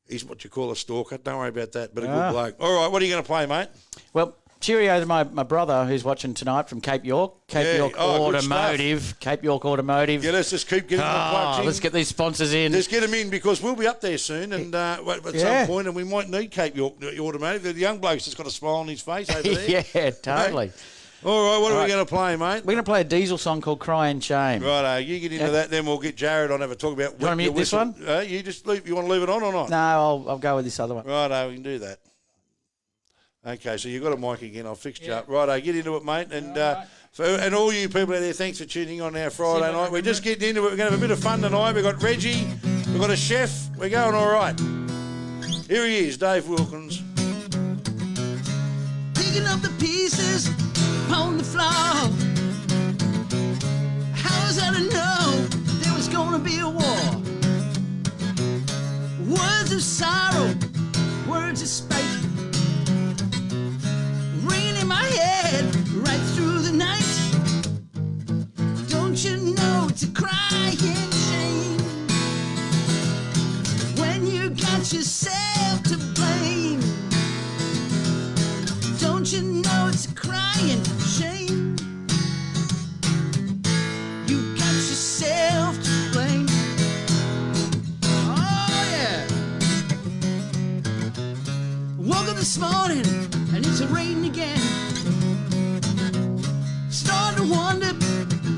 He's what you call a stalker. Don't worry about that, but a good bloke. All right, what are you going to play, mate? Well, cheerio to my brother who's watching tonight from Cape York. Cape York Automotive. Cape York Automotive. Yeah, let's just keep getting the plugs in. Let's get these sponsors in. Let's get them in because we'll be up there soon and at some point, and we might need Cape York Automotive. The young bloke's just got a smile on his face over there. Yeah, totally. All right, what are we going to play, mate? We're going to play a Diesel song called Crying Shame. Righto, you get into that, then we'll get Jared on, have a talk about... You want to mute this one? You just leave. You want to leave it on or not? No, I'll go with this other one. Righto, we can do that. Okay, so you've got a mic again. I'll fix you up. Righto, get into it, mate. And and all you people out there, thanks for tuning on our Friday night. We're just getting into it. We're going to have a bit of fun tonight. We've got Reggie. We've got a chef. We're going all right. Here he is, Dave Wilkins. Picking up the pieces on the floor. How was I to know there was gonna be a war? Words of sorrow, words of spite, ringing in my head right through the night. Don't you know it's a crying shame when you got yourself to blame? Don't you know it's a crying shame? You got yourself to blame. Oh yeah. Woke up this morning and it's raining again. Started to wonder,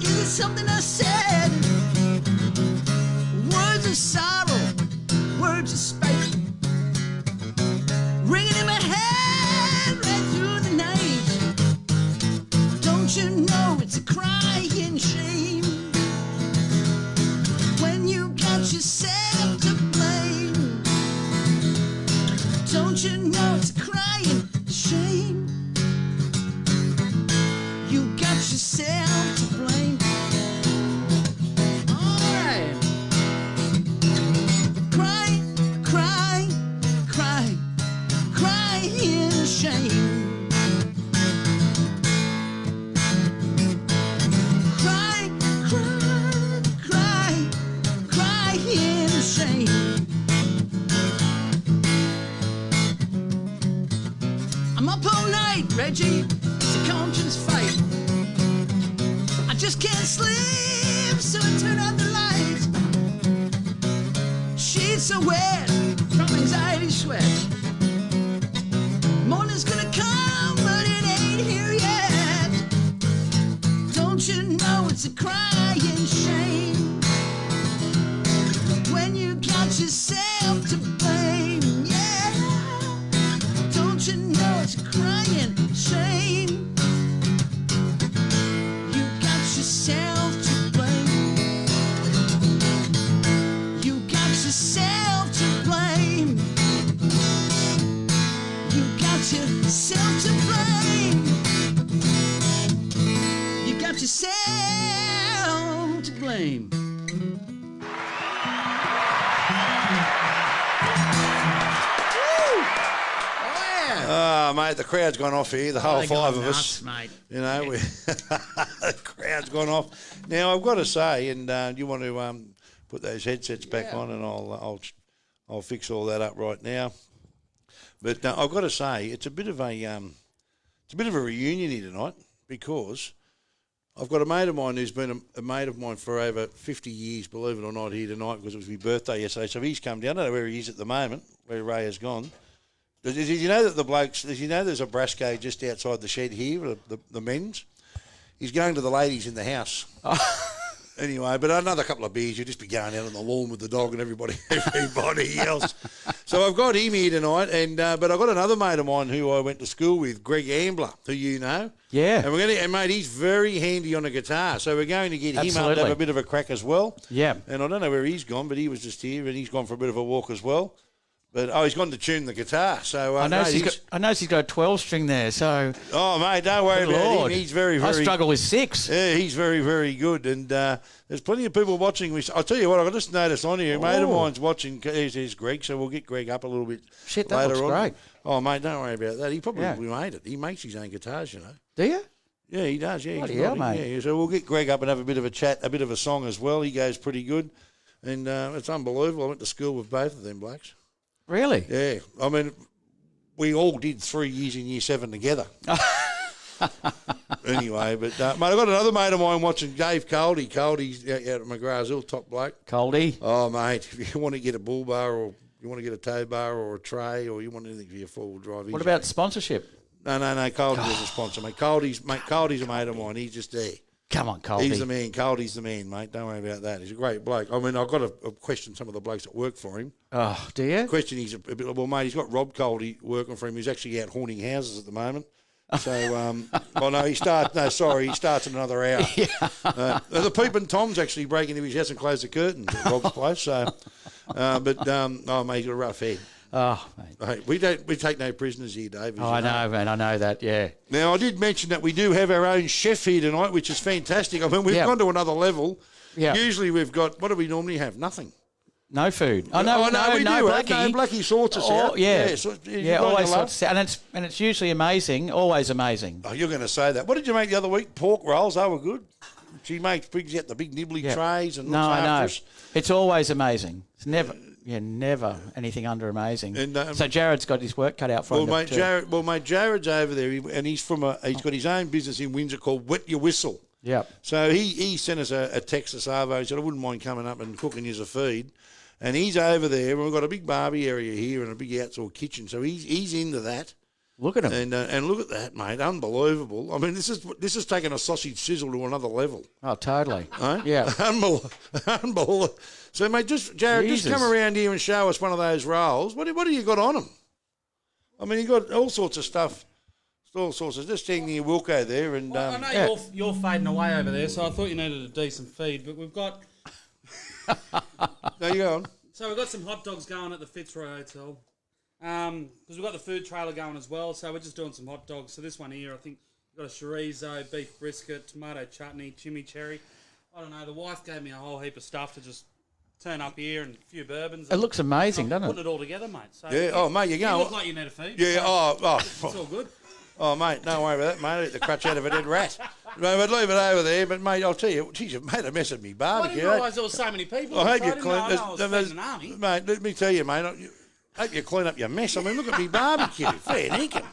is it something I said? Words of sorrow, words of spite, ringing in my head right through the night. Don't you know it's a crying shame when you got yourself to blame? Don't you know it's a crying shame? You got yourself to blame. All right. Cry, cry, cry, crying shame. Cry, cry, cry, crying shame. I'm up all night, Reggie. It's a conscience fight. I just can't sleep, so I turn out the lights. Sheets are wet from anxiety sweat. Morning's gonna come, but it ain't here got you crying shame. You got yourself to blame. You got yourself to blame. You got yourself to blame. You got yourself to blame. Oh, mate, the crowd's gone off here, the whole They five got of us. nuts, mate. You know, the crowd's gone off. Now, I've got to say, and you want to put those headsets back on, and I'll fix all that up right now. But I've got to say, it's a bit of a reunion here tonight, because I've got a mate of mine who's been a mate of mine for over 50 years, believe it or not, here tonight, because it was my birthday yesterday. So he's come down. I don't know where he is at the moment, where Ray has gone. Did you know that the blokes? Did you know there's a Brasco just outside the shed here, the men's? He's going to the ladies in the house. Anyway, but another couple of beers, you'll just be going out on the lawn with the dog and everybody else. So I've got him here tonight, and but I've got another mate of mine who I went to school with, Greg Ambler, who you know. Yeah. And mate, he's very handy on a guitar, so we're going to get him up to have a bit of a crack as well. Yeah. And I don't know where he's gone, but he was just here, and he's gone for a bit of a walk as well. But he's gone to tune the guitar. So I know he's got a 12-string there. So mate, don't worry about him. He's very, very. I struggle with 6. Yeah, he's very, very good. And there's plenty of people watching. I'll tell you what, I just noticed on here, a mate of mine's watching. There's Greg, so we'll get Greg up a little bit Shit, that later looks on. great. Oh, mate, don't worry about that. He probably made it. He makes his own guitars, you know. Do you? Yeah, he does. Yeah, Bloody hell, mate. Yeah, so we'll get Greg up and have a bit of a chat, a bit of a song as well. He goes pretty good, and it's unbelievable. I went to school with both of them blokes. Really? Yeah, I mean, we all did 3 years in Year 7 together. Anyway, but mate, I've got another mate of mine watching, Dave Coldy. Coldy's out at McGrath's Hill, top bloke. Coldy. Oh, mate, if you want to get a bull bar or you want to get a tow bar or a tray or you want anything for your four-wheel drive. What about sponsorship? No, Coldy was a sponsor, mate. Coldy's a mate of mine. He's just there. Come on, Coldy. He's the man. Coldy's the man, mate. Don't worry about that. He's a great bloke. I mean, I've got to question some of the blokes that work for him. Oh, do you? Question he's a bit, well, mate, he's got Rob Coldy working for him. He's actually out haunting houses at the moment. So, he starts in another hour. Yeah. The Peeping Tom's actually breaking into his house and closed the curtains at Rob's place. So, mate, he's got a rough head. Oh, mate. We take no prisoners here, Dave. I know, man. I know that, yeah. Now, I did mention that we do have our own chef here tonight, which is fantastic. I mean, we've gone to another level. Yeah. Usually we've got, what do we normally have? Nothing. No food. We do. Blackie. No, Blackie sorts us out. Yeah, always sorts us out. And it's usually amazing, always amazing. Oh, you're going to say that. What did you make the other week? Pork rolls, they were good. She brings out the big nibbly trays and looks after us. It's always amazing. It's never anything under amazing. And, so Jared's got his work cut out for him. Mate, Jared's over there, and he's he's got his own business in Windsor called Wet Your Whistle. Yeah. So he sent us a text this Arvo. He said, I wouldn't mind coming up and cooking you a feed. And he's over there, and we've got a big barbie area here and a big outdoor kitchen. So he's into that. Look at him. And look at that, mate. Unbelievable. I mean, this is taking a sausage sizzle to another level. Oh, totally. Right? Yeah. Unbelievable. So, mate, Jared, just come around here and show us one of those rolls. What do you got on them? I mean, you got all sorts of stuff. All sorts of just seeing the Wilco there. And I know you're fading away over there, so I thought you needed a decent feed. But we've got... No, you go on. So we've got some hot dogs going at the Fitzroy Hotel. Because we've got the food trailer going as well, so we're just doing some hot dogs. So this one here, I think we've got a chorizo, beef brisket, tomato chutney, chimichurri. I don't know, the wife gave me a whole heap of stuff to just turn up here and a few bourbons. It looks amazing, doesn't it? Putting it all together, mate. So mate, you're going. You look like you need a feed. Yeah, It's all good. Oh, mate, don't worry about that, mate. I'll eat the crutch out of a dead rat. But leave it over there. But, mate, I'll tell you, geez, you've made a mess of me barbecue. I didn't realise there was so many people. I hope you clean. I was feeding an army. Mate, let me tell you, mate, I hope you clean up your mess. I mean, look at me barbecue. Fair dinkum.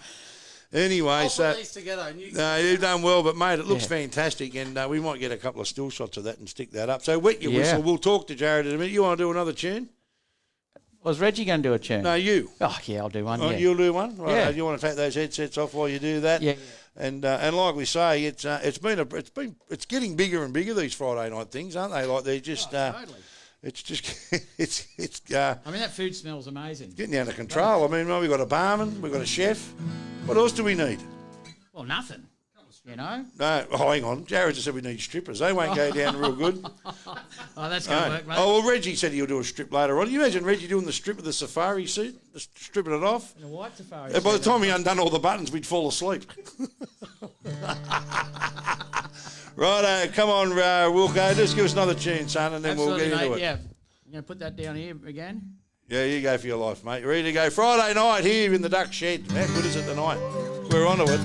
Anyway, I'll put these together. And you've done well, but, mate, it looks fantastic, and we might get a couple of still shots of that and stick that up. So, Wet Your Whistle. We'll talk to Jared in a minute. You want to do another tune? Was Reggie going to do a tune? No, you. Oh, yeah, I'll do one. Oh, yeah. You'll do one? Right. Yeah. You want to take those headsets off while you do that? Yeah. And like we say, it's getting bigger and bigger, these Friday night things, aren't they? Like they're just totally. It's just I mean, that food smells amazing. Getting out of control. I mean, we've got a barman, we've got a chef, What else do we need? Well, nothing. You know? No, hang on. Jared just said we need strippers. They won't go down real good. Oh, that's going to work, mate. Oh, well, Reggie said he'll do a strip later on. You imagine Reggie doing the strip with the safari suit, just stripping it off? The white safari. And by the time he undone all the buttons, we'd fall asleep. Righto, come on, Wilco. Just give us another tune, son, and then Absolutely, we'll get into mate, it. yeah. You going to put that down here again? Yeah, you go for your life, mate. Ready to go? Friday night here in the Duck Shed. How good is it tonight? We're onto it.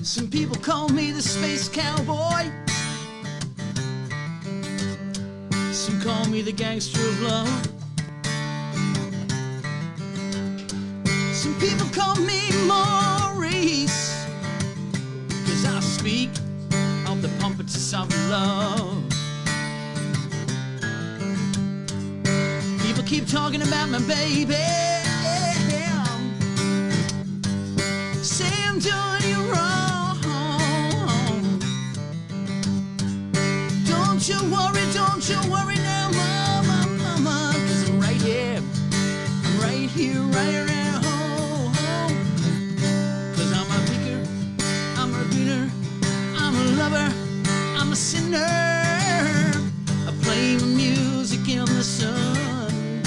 Some people call me the space cowboy. Some call me the gangster of love. Some people call me Maurice, 'cause I speak of the pompous of love. People keep talking about my baby, say I'm doing you wrong. Don't you worry now, mama, 'cause I'm right here, right around home. 'Cause I'm a picker, I'm a greener, I'm a lover, I'm a sinner. I play my music in the sun.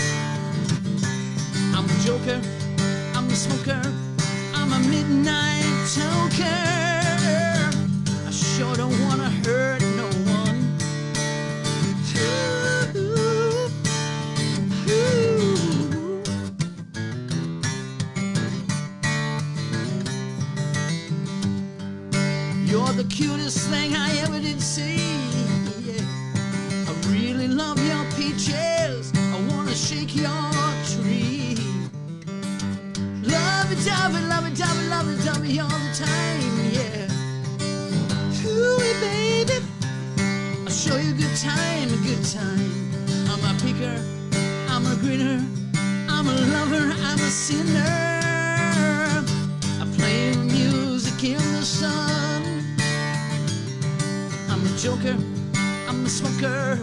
I'm a joker, I'm a smoker, I'm a midnight toker. I sure don't wanna hurt no one. You're the cutest thing I ever did see. I really love your peaches. I wanna shake your tree. Love-it-dovey all the time, yeah. Ooh, baby, I'll show you a good time, a good time. I'm a picker, I'm a grinner, I'm a lover, I'm a sinner. I play music in the sun. I'm a joker, I'm a smoker,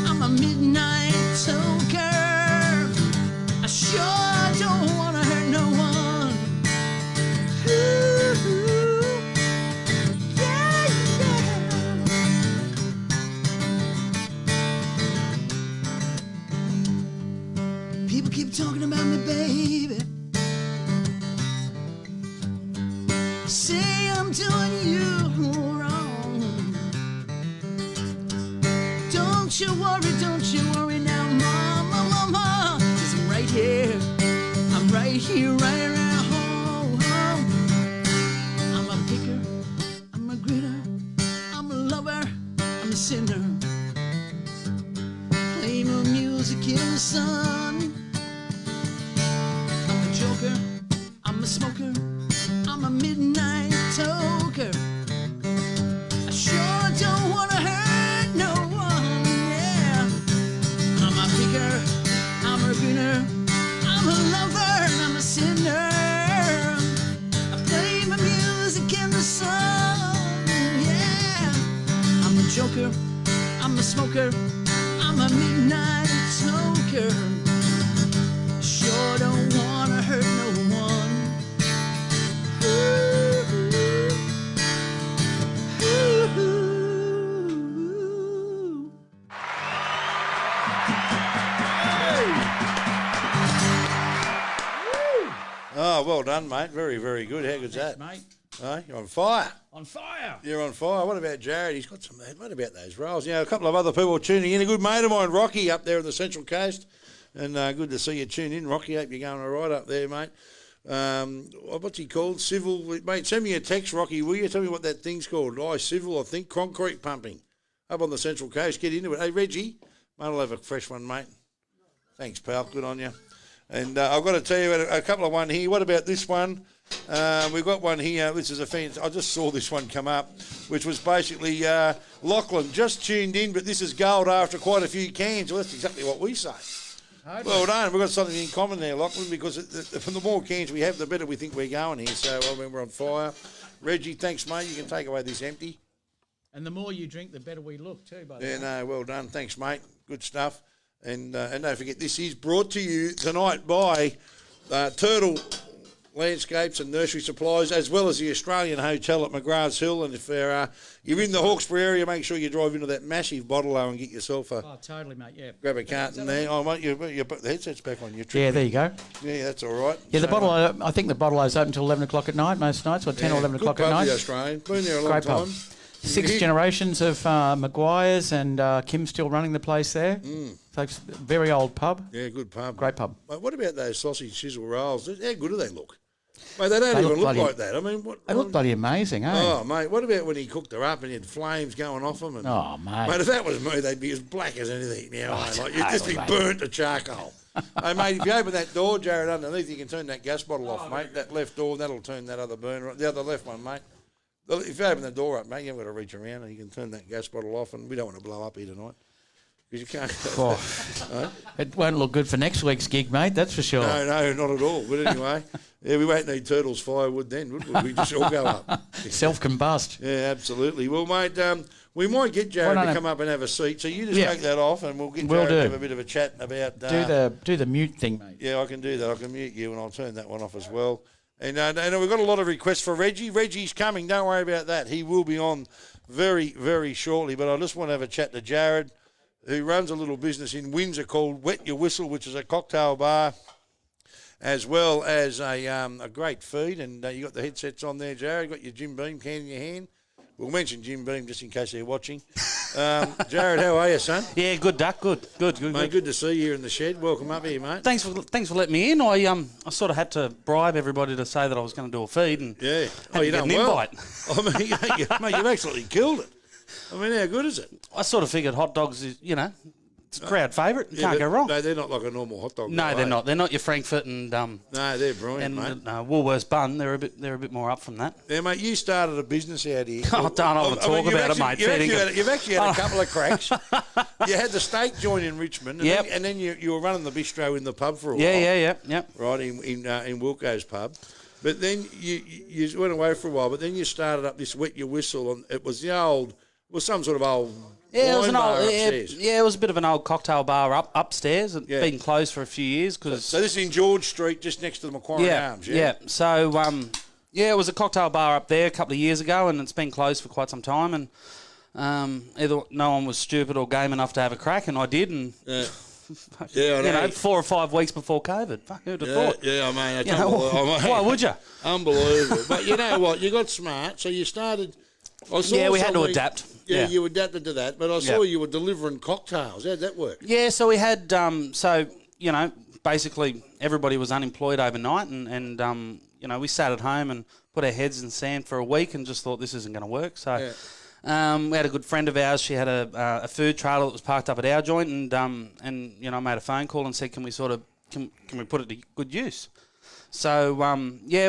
I'm a midnight toker. I sure don't wanna hurt no one. Ooh, yeah, yeah. People keep talking about me, baby. Say I'm doing you wrong. Don't you worry now, mama, 'cause I'm right here, right around home. I'm a picker, I'm a grinner, I'm a lover, I'm a sinner. Play my music in the sun. I'm a joker, I'm a smoker, I'm a midnight toker. I sure don't wanna hurt no one, yeah. I'm a picker, I'm a grinner, I'm a lover, I'm a sinner. I play my music in the sun, yeah. I'm a joker, I'm a smoker, I'm a midnight toker. Sure don't wanna hurt no one. Oh, well done, mate. Very, very good. How good's that? Mate, You're on fire. on fire. You're on fire. What about Jared? He's got some. What about those rolls? You know, a couple of other people tuning in. A good mate of mine, Rocky, up there in the Central Coast. And good to see you tune in, Rocky. Hope you're going all right up there, mate. What's he called? Civil. Mate, send me a text, Rocky, will you? Tell me what that thing's called. Civil, I think. Concrete pumping. Up on the Central Coast. Get into it. Hey, Reggie, mate, I'll have a fresh one, mate. Thanks, pal. Good on you. And I've got to tell you a couple of one here. What about this one? We've got one here. This is a fancy. I just saw this one come up, which was basically Lachlan just tuned in, but this is gold after quite a few cans. Well, that's exactly what we say. Well done. We've got something in common there, Lachlan, because the more cans we have, the better we think we're going here. So, I mean, we're on fire. Reggie, thanks, mate. You can take away this empty. And the more you drink, the better we look too, by the Yeah, way. no, well done. Thanks, mate. Good stuff. And don't forget, this is brought to you tonight by Turtle Landscapes and Nursery Supplies, as well as the Australian Hotel at McGrath's Hill. And if you're in the Hawkesbury area, make sure you drive into that massive bottle and get yourself Oh, totally, mate, yeah. grab a carton there. Oh, mate, you put the headsets back on. Yeah, there you go. Yeah, that's all right. Yeah, the bottle, I think the bottle is open until 11 o'clock at night most nights, or 10 or 11 o'clock good at pub, night. the Australian. Been there a long Great time. pub. 6 generations of Maguires, and Kim's still running the place there. Folks, very old pub. Yeah, good pub. Great pub. Mate, what about those sausage sizzle rolls? How good do they look? Mate, they don't They even look look bloody- like that. I mean, what? They look bloody amazing, eh? Oh, mate, what about when he cooked her up and he had flames going off them? And, Oh, mate. Mate, if that was me, they'd be as black as anything now. Oh, mate. Like, you'd just be mate. burnt to charcoal. Hey, mate, if you open that door, Jared, underneath, you can turn that gas bottle off, mate. That left door, that'll turn that other burner, the other left one, mate. If you open the door up, mate, you haven't got to reach around and you can turn that gas bottle off, and we don't want to blow up here tonight. Because you can't. Oh. It won't look good for next week's gig, mate, that's for sure. No, not at all. But anyway, yeah, we won't need Turtle's firewood then, would we? We just all go up. Self-combust. Yeah, absolutely. Well, mate, we might get Jared Why to don't come up and have a seat. So you just Yeah. take that off, and we'll get Will Jared to do. have a bit of a chat about. Do the mute thing, mate. Yeah, I can do that. I can mute you, and I'll turn that one off as well. And we've got a lot of requests for Reggie. Reggie's coming. Don't worry about that. He will be on very, very shortly. But I just want to have a chat to Jared, who runs a little business in Windsor called Wet Your Whistle, which is a cocktail bar, as well as a great feed. And you got the headsets on there, Jared. Got your Jim Beam can in your hand. We'll mention Jim Beam just in case they're watching. Jared, how are you, son? Yeah, good, Duck. Good. Mate, good to see you here in the shed. Welcome up here, mate. Thanks for letting me in. I sort of had to bribe everybody to say that I was going to do a feed, and Yeah. had to You get done an well. invite. I mean, mate, you've absolutely killed it. I mean, how good is it? I sort of figured hot dogs is, it's a crowd favourite. You can't but go wrong. No, they're not like a normal hot dog. No, though, they're eh? not. They're not your Frankfurt and No, they're brilliant, mate. Woolworths bun. They're a bit more up from that. Yeah, mate, you started a business out here. Oh, don't want to talk about it, mate. You've actually had a couple of cracks. You had the steak joint in Richmond, and Yep. then you were running the bistro in the pub for a while. Yeah. Right, in Wilco's pub. But then you went away for a while, but then you started up this Wet Your Whistle, and it was some sort of old Yeah, it was wine an bar old. upstairs. Yeah, it was a bit of an old cocktail bar upstairs. It's Yeah. been closed for a few years because. So this is in George Street, just next to the Macquarie Arms, yeah? Yeah. So, it was a cocktail bar up there a couple of years ago, and it's been closed for quite some time. And either no one was stupid or game enough to have a crack, and I did. And Yeah. Yeah, I know. 4 or 5 weeks before COVID. Fuck, who'd have thought? Yeah, I mean, it's You know, unbelievable. why would you? Unbelievable. But you know what? You got smart, so you started. I saw Yeah, we had to something- adapt. Yeah, Yeah. you adapted to that, but I saw Yeah. you were delivering cocktails. How'd that work? Yeah, so we had basically everybody was unemployed overnight, and we sat at home and put our heads in the sand for a week and just thought this isn't going to work. So we had a good friend of ours. She had a food trailer that was parked up at our joint, and I made a phone call and said, can we we put it to good use? So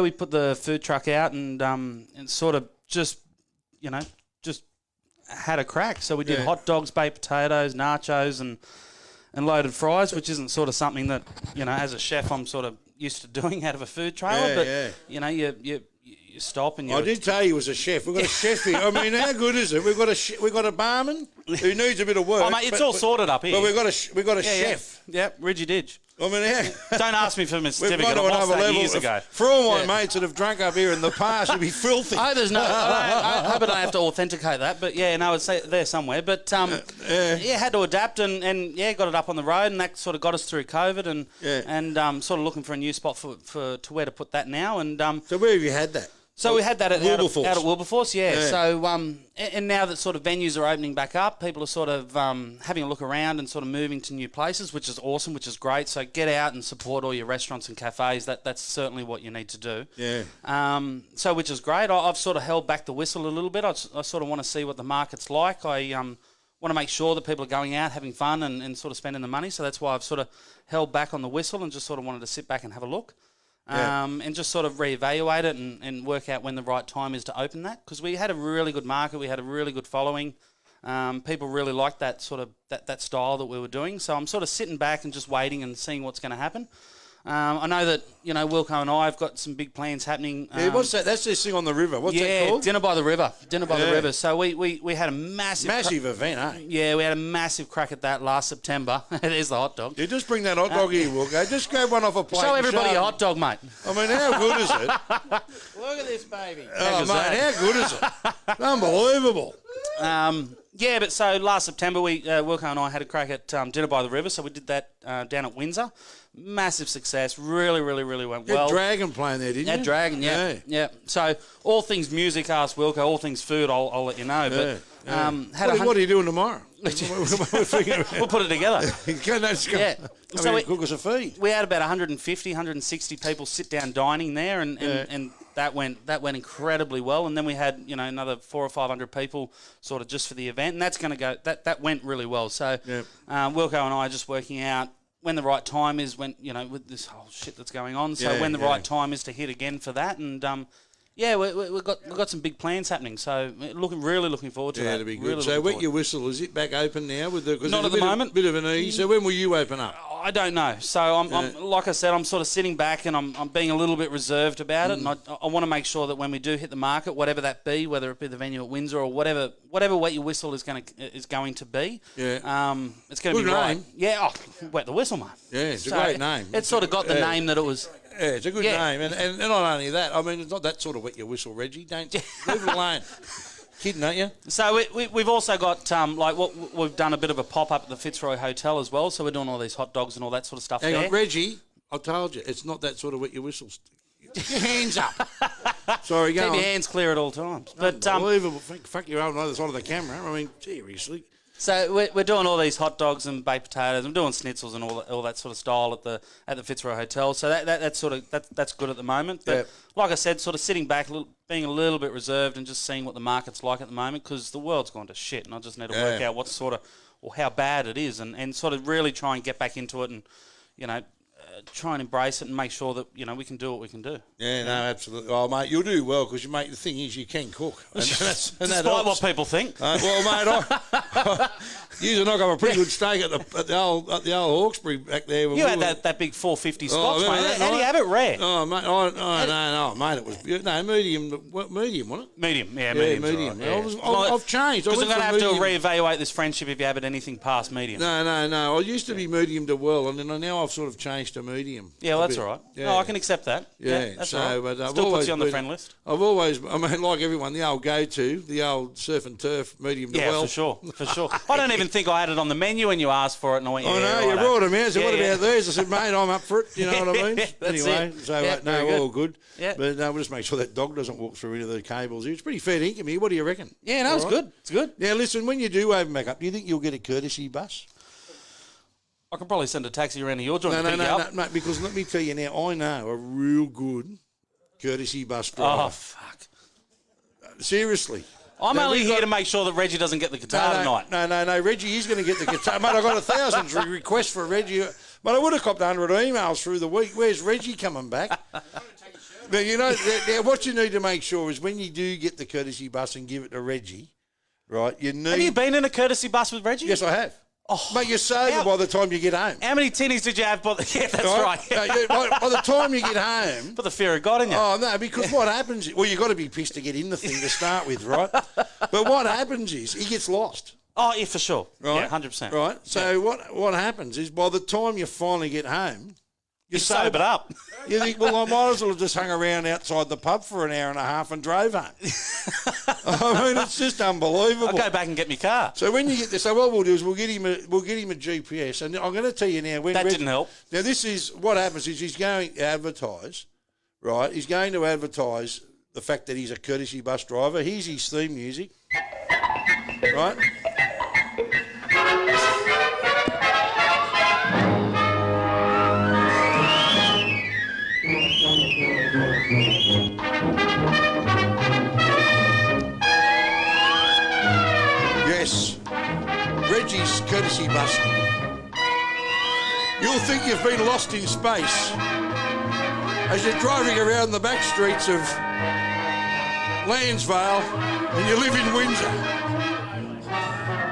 we put the food truck out and sort of just had a crack. So we did hot dogs, baked potatoes, nachos, and loaded fries, which isn't sort of something that, as a chef I'm sort of used to doing out of a food trailer. You stop and you. I did tell you he was a chef. We've got a chef here. I mean, how good is it? We've got a barman who needs a bit of work. Oh, mate, it's all sorted up here. But we've got a chef. Yep, Reggie Didge. I mean, Don't ask me for my we've certificate. gone to I lost another that level. years ago. For all my mates that have drunk up here in the past, you'd be filthy. I hope I don't have to authenticate that, but it's there somewhere. But had to adapt and got it up on the road, and that sort of got us through COVID, and sort of looking for a new spot for where to put that now. And so where have you had that? So we had that out Wilberforce. at Wilberforce, yeah. So and now that sort of venues are opening back up, people are sort of having a look around and sort of moving to new places, which is awesome, which is great. So get out and support all your restaurants and cafes. That's certainly what you need to do. Yeah. So which is great. I've sort of held back the whistle a little bit. I sort of want to see what the market's like. I want to make sure that people are going out, having fun, and sort of spending the money. So that's why I've sort of held back on the whistle and just sort of wanted to sit back and have a look. And just sort of reevaluate it and work out when the right time is to open that, because we had a really good market, we had a really good following. People really liked that sort of that style that we were doing. So I'm sort of sitting back and just waiting and seeing what's going to happen. I know that, Wilco and I have got some big plans happening. Yeah, what's that? That's this thing on the river. What's that called? Dinner by the River. Dinner by the River. So we had a massive event, eh? Yeah, we had a massive crack at that last September. There's the hot dog. Yeah, just bring that hot dog here, Wilco. Just grab one off a plate. Show and everybody a hot dog, mate. I mean, how good is it? Look at this baby. Oh, mate, how good is it? Unbelievable. Yeah, but so last September, Wilco and I had a crack at Dinner by the River, so we did that down at Windsor. Massive success, really went well. Dragon playing there, didn't you? Yeah, Dragon, yeah. So all things music, ask Wilco, all things food, I'll let you know. But What are you doing tomorrow? we'll put it together. Yeah. So cook us a feed. We had about 150, 160 people sit down dining there, and that went incredibly well. And then we had another 400 or 500 people sort of just for the event, and that's going to go. That went really well. So Wilco and I are just working out when the right time is, when with this whole shit that's going on. So when the right time is to hit again for that, and we've got some big plans happening. So really looking forward to that. Yeah, it'll be good. Really So Wet Your Whistle, is it back open now? Not at the moment. Bit of an ease. So when will you open up? I don't know. So I'm like I said, I'm sort of sitting back and I'm being a little bit reserved about it, and I want to make sure that when we do hit the market, whatever that be, whether it be the venue at Windsor or whatever Wet Your Whistle is going to be, it's going to be right. Yeah, Wet the Whistle, mate. Yeah, it's a great name. It's sort of got the name that it was. Yeah, it's a good name, and not only that. I mean, it's not that sort of Wet Your Whistle, Reggie. Don't leave it alone. Kidding, aren't you? So we've also got we've done a bit of a pop up at the Fitzroy Hotel as well. So we're doing all these hot dogs and all that sort of stuff. Hang there. on, Reggie. I told you, it's not that sort of Wet Your Whistle. Get your hands up. Sorry, go on. Keep your hands clear at all times. But unbelievable. Fuck you on the other side of the camera. I mean, seriously. So we're doing all these hot dogs and baked potatoes. I'm doing schnitzels and all that sort of style at the Fitzroy Hotel. So that's good at the moment. But like I said, sort of sitting back, being a little bit reserved and just seeing what the market's like at the moment, because the world's gone to shit, and I just need to work out what sort of or how bad it is, and sort of really try and get back into it, and try and embrace it and make sure that we can do what we can do. Yeah, no, absolutely. Oh, mate, you'll do well because the thing is you can cook. And Despite what people think. Well, mate, you're not got a pretty good steak at the old Hawkesbury back there. You had that big 450 Scotch, mate. How do you have it rare? Oh, mate, no, mate, it was medium, wasn't it? Medium, medium. Right, I've changed. Because I'm going to have to reevaluate this friendship if you have it anything past medium. No. I used to be medium to well, and then now I've sort of changed to medium. Yeah, well, that's all right. Yeah. No, I can accept that. Yeah, that's all right. But still puts you on the friend list. I've always, like everyone, the old go-to, the old surf and turf medium to well. Yeah, for sure. I don't even think I had it on the menu when you asked for it, and I went, you brought them out. So what about these? I said, mate, I'm up for it. You know what I mean? Anyway, so all good. Yeah. But we'll just make sure that dog doesn't walk through into the cables. It's pretty fair income here. What do you reckon? Yeah, no, it's good. It's good. Now, listen, when you do open back up, do you think you'll get a courtesy bus? I can probably send a taxi around to your joint to pick you up. No, because let me tell you now, I know a real good courtesy bus driver. Oh, fuck. Seriously. I'm only here to make sure that Reggie doesn't get the guitar tonight. No. Reggie is going to get the guitar. Mate, I got 1,000 requests for Reggie. But I would have copped 100 emails through the week. Where's Reggie coming back? But what you need to make sure is when you do get the courtesy bus and give it to Reggie, right, you need... Have you been in a courtesy bus with Reggie? Yes, I have. Oh, mate, you're sober by the time you get home. How many tinnies did you have? Yeah, that's right. By the time you get home... Put the fear of God in you. Oh, no, because what happens... Well, you've got to be pissed to get in the thing to start with, right? But what happens is he gets lost. Oh, yeah, for sure. Right? Yeah, 100%. Right? So what happens is by the time you finally get home... You're sobered up. You think, well, I might as well have just hung around outside the pub for an hour and a half and drove home. I mean, it's just unbelievable. I'll go back and get my car. So when you get there, so what we'll do is we'll get him a GPS, and I'm going to tell you now. That didn't help. Now this is what happens is he's going to advertise, right? He's going to advertise the fact that he's a courtesy bus driver. Here's his theme music, right? Yes, Reggie's courtesy bus. You'll think you've been lost in space as you're driving around the back streets of Lansvale and you live in Windsor.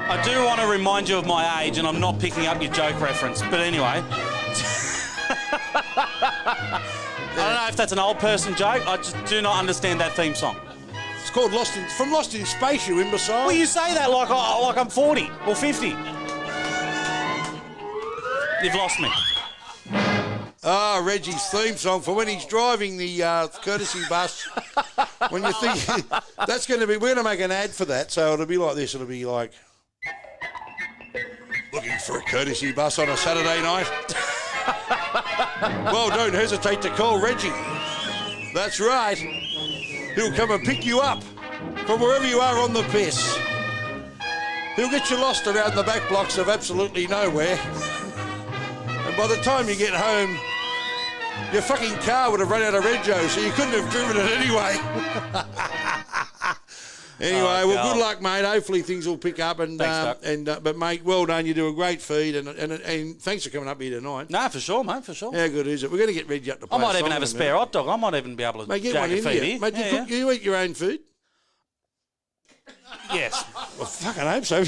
I do want to remind you of my age, and I'm not picking up your joke reference, but anyway. I don't know if that's an old person joke. I just do not understand that theme song. It's called Lost in Space, you imbecile. Well, you say that like I'm 40 or 50. You've lost me. Reggie's theme song for when he's driving the courtesy bus. When you think that's going to be, we're going to make an ad for that, so it'll be like this. It'll be like, looking for a courtesy bus on a Saturday night? Well, don't hesitate to call Reggie. That's right. He'll come and pick you up from wherever you are on the piss. He'll get you lost around the back blocks of absolutely nowhere. And by the time you get home, your fucking car would have run out of rego, so you couldn't have driven it anyway. Anyway, well, good luck, mate. Hopefully things will pick up. And Thanks, Doc. But mate, well done. You do a great feed, and thanks for coming up here tonight. No, for sure, mate, for sure. How good is it? We're going to get Reggie up to play. I might even have a spare hot dog. I might even be able to mate, get jack one a in feed here. here. Mate, you eat your own food? Yes. Well, fucking hope so.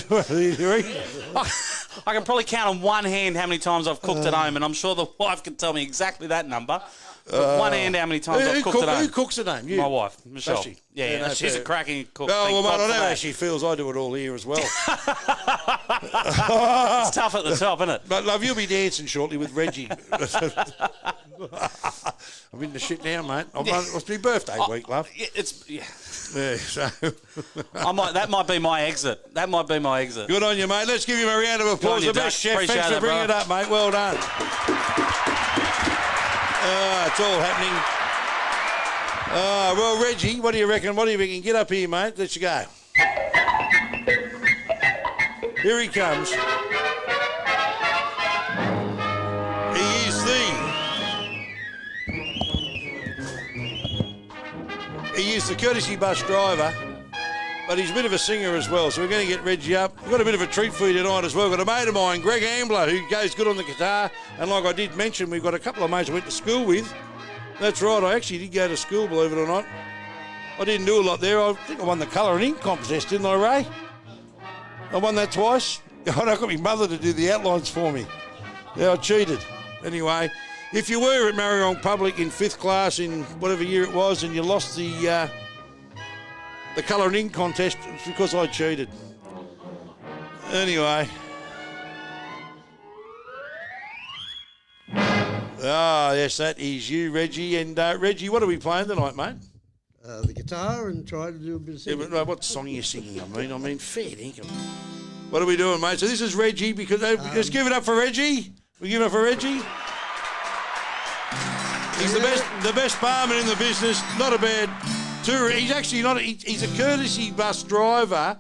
I can probably count on one hand how many times I've cooked at home, and I'm sure the wife can tell me exactly that number. But one hand how many times I've cooked at home. Who cooks at home? You? My wife, Michelle. Does she? Yeah, no, she's a cracking cook. Oh, well, Thank mate, God I for know how that. she feels. I do it all here as well. It's tough at the top, isn't it? But, love, you'll be dancing shortly with Reggie. I'm in the shit now, mate. It's my birthday week, love. Yeah. Yeah, so. That might be my exit. That might be my exit. Good on you, mate. Let's give him a round of applause. you, The best Doc. chef. Appreciate Thanks for it, bringing bro. it up, mate. Well done. It's all happening. Well, Reggie, what do you reckon? Get up here, mate. Let's go. Here he comes. He is the courtesy bus driver, but he's a bit of a singer as well, so we're going to get Reggie up. We've got a bit of a treat for you tonight as well. We've got a mate of mine, Greg Ambler, who goes good on the guitar, and like I did mention, we've got a couple of mates I went to school with. That's right, I actually did go to school, believe it or not. I didn't do a lot there. I think I won the colour and ink contest, didn't I, Ray? I won that twice. I got my mother to do the outlines for me. Yeah, I cheated. Anyway, if you were at Marriong Public in 5th class in whatever year it was and you lost the colour and ink contest, it's because I cheated. Anyway. Yes, that is you, Reggie. And Reggie, what are we playing tonight, mate? The guitar and try to do a bit of singing. Yeah, but what song are you singing? I mean, fair dinkum. What are we doing, mate? So this is Reggie, because let's give it up for Reggie. We give it up for Reggie. He's the best barman in the business. Not a bad tour. He's actually not. He's a courtesy bus driver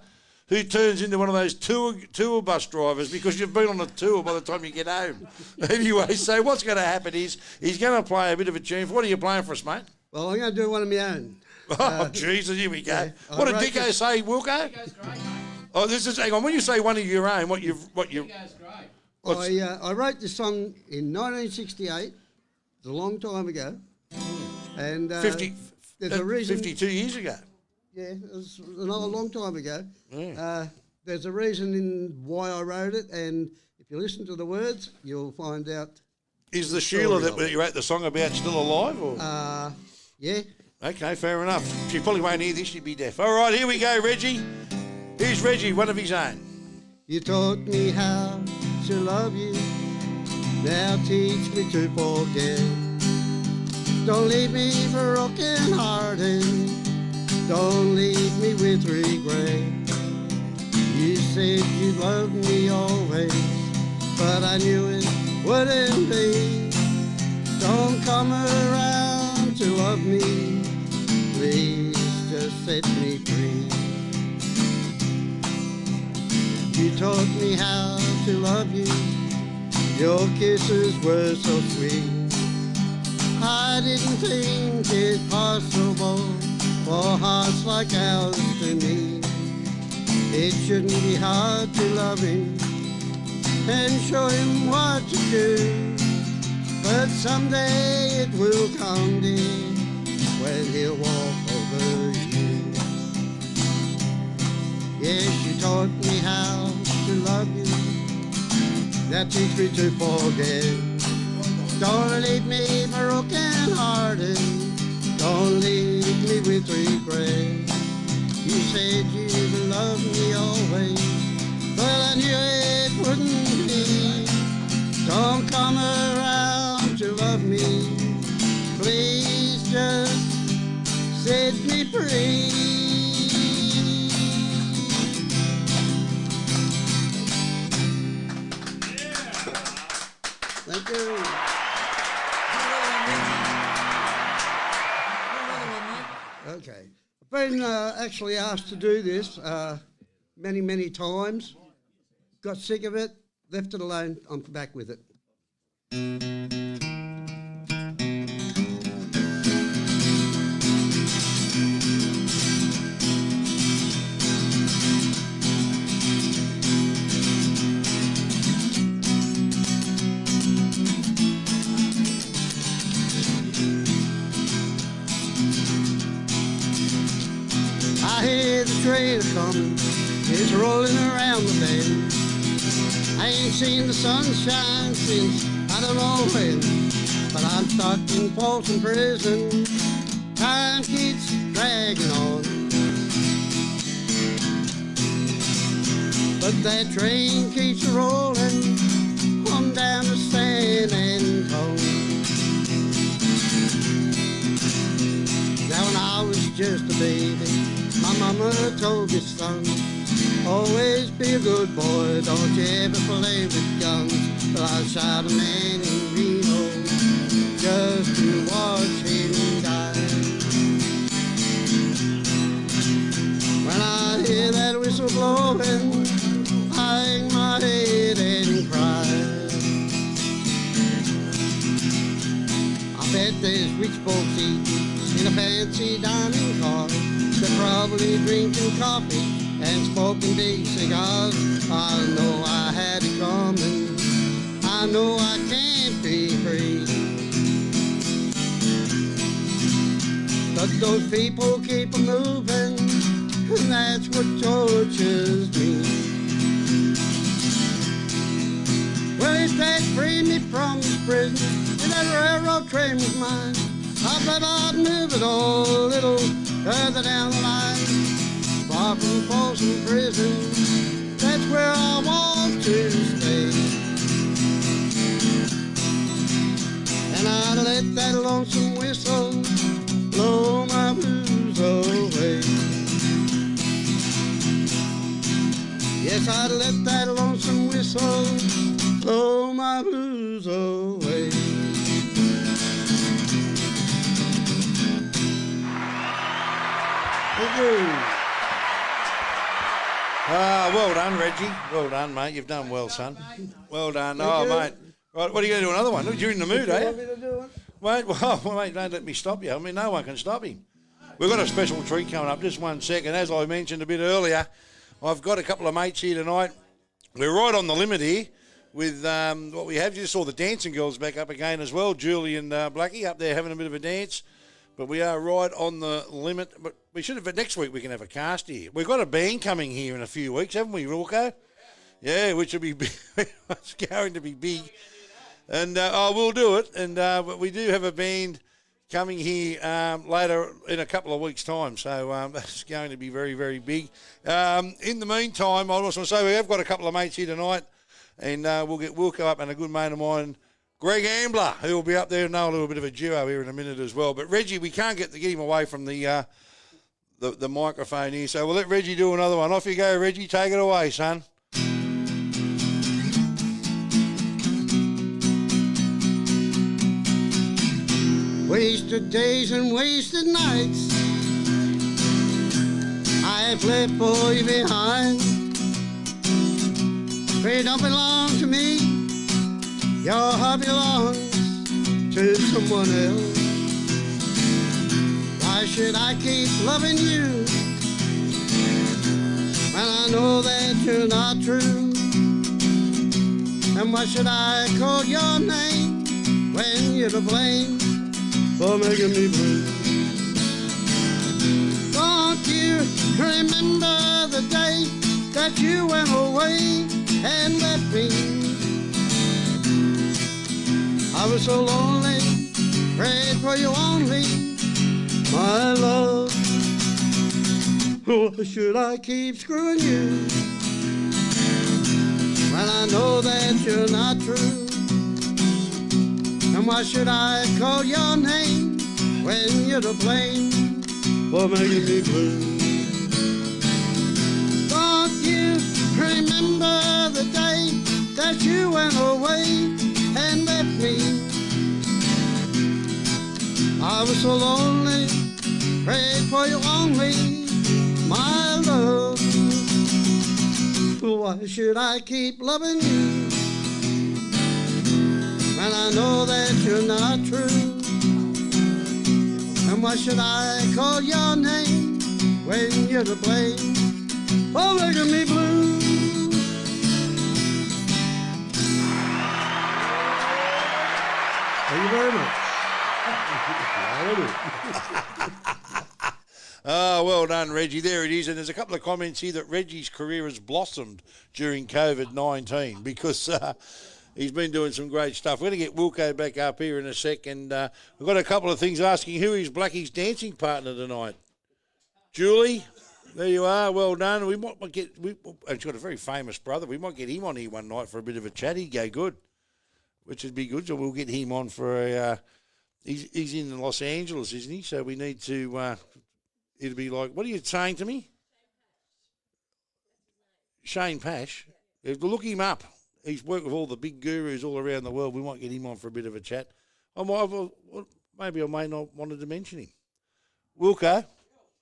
who turns into one of those tour bus drivers because you've been on a tour by the time you get home. Anyway, so what's going to happen is he's going to play a bit of a tune. What are you playing for us, mate? Well, I'm going to do one of my own. Oh, Jesus, here we go. Yeah, What did Dicko say, Wilco? Oh, this is. Hang on. When you say one of your own, what you? I wrote this song in 1968. It's a long time ago. And 50. there's a reason. 52 years ago. Yeah, it was another long time ago. Yeah. There's a reason in why I wrote it, and if you listen to the words, you'll find out. Is the Sheila that you wrote the song about still alive? Or? Yeah. Okay, fair enough. She probably won't hear this, she'd be deaf. All right, here we go, Reggie. Here's Reggie, one of his own. You taught me how to love you. Now teach me to forget. Don't leave me broken hearted. Don't leave me with regret. You said you'd love me always, but I knew it wouldn't be. Don't come around to love me. Please just set me free. You taught me how to love you. Your kisses were so sweet. I didn't think it possible for hearts like ours to meet. It shouldn't be hard to love him and show him what to do. But someday it will come, dear, when he'll walk over you. Yes, you taught me how to love you. Now teach me to forget. Don't leave me broken hearted. Don't leave me with regret. You said you'd love me always, but I knew it wouldn't be. Don't come around to love me. Please just set me free. Thank you. Okay. I've been actually asked to do this many, many times. Got sick of it, left it alone. I'm back with it. I hear the train coming, it's rolling around the bend. I ain't seen the sunshine since I don't know when, but I'm stuck in Folsom Prison. Time keeps dragging on, but that train keeps rolling on down to San Antonio. Now when I was just a baby, my mama told me, son, always be a good boy, don't you ever play with guns. But I shot a man in Reno just to watch him die. When I hear that whistle blowing, I hang my head and cry. I bet there's rich folks eating in a fancy dining car. They're probably drinking coffee and smoking big cigars. I know I had it coming. I know I can't be free. But those people keep moving, and that's what tortures me. Well, if they'd free me from this prison, and that railroad train was mine, I bet I'd move it all a little further down the line. Far from Folsom Prison, that's where I want to stay. And I'd let that lonesome whistle blow my blues away. Yes, I'd let that lonesome whistle blow my blues away. Thank you. Well done, Reggie. Well done, mate. You've done well, son. Well done. Thank you. Mate. Right, what are you going to do? Another one? You're in the mood, You eh? want me to do it? Mate, well, mate, don't let me stop you. I mean, no one can stop him. We've got a special treat coming up. Just 1 second. As I mentioned a bit earlier, I've got a couple of mates here tonight. We're right on the limit here with what we have. You just saw the dancing girls back up again as well. Julie and Blackie up there having a bit of a dance. But we are right on the limit. But we should have, next week we can have a cast here. We've got a band coming here in a few weeks, haven't we, Rorco? Yeah, which will be big. It's going to be big. And we'll do it. And but we do have a band coming here later in a couple of weeks' time. So that's going to be very, very big. In the meantime, I also want to say we have got a couple of mates here tonight. And we'll get Wilco up and a good mate of mine, Greg Ambler, who will be up there and know a little bit of a duo here in a minute as well. But Reggie, we can't get him away from the microphone here. So we'll let Reggie do another one. Off you go, Reggie. Take it away, son. Wasted days and wasted nights I have left for you behind. They don't belong to me. Your heart belongs to someone else. Why should I keep loving you when I know that you're not true? And why should I call your name when you're to blame for making me blue? Don't you remember the day that you went away and left me? I I was so lonely, prayed for you only, my love. Why should I keep screwing you when I know that you're not true? And why should I call your name when you're to blame for making me blue? Don't you remember the day that you went away and left me? I was so lonely, prayed for you only, my love. Why should I keep loving you when I know that you're not true? And why should I call your name when you're to blame for making me blue? Thank you very much. Oh, well done, Reggie. There it is. And there's a couple of comments here that Reggie's career has blossomed during COVID-19 because he's been doing some great stuff. We're going to get Wilco back up here in a sec. And we've got a couple of things asking who is Blackie's dancing partner tonight. Julie, there you are. Well done. We might get. He's got a very famous brother. We might get him on here one night for a bit of a chat. He'd go good, which would be good. So we'll get him on for a. He's in Los Angeles, isn't he? So we need to. It'll be like, what are you saying to me? Shane Pash. Look him up. He's worked with all the big gurus all around the world. We might get him on for a bit of a chat. Maybe I may not wanted to mention him. Wilco,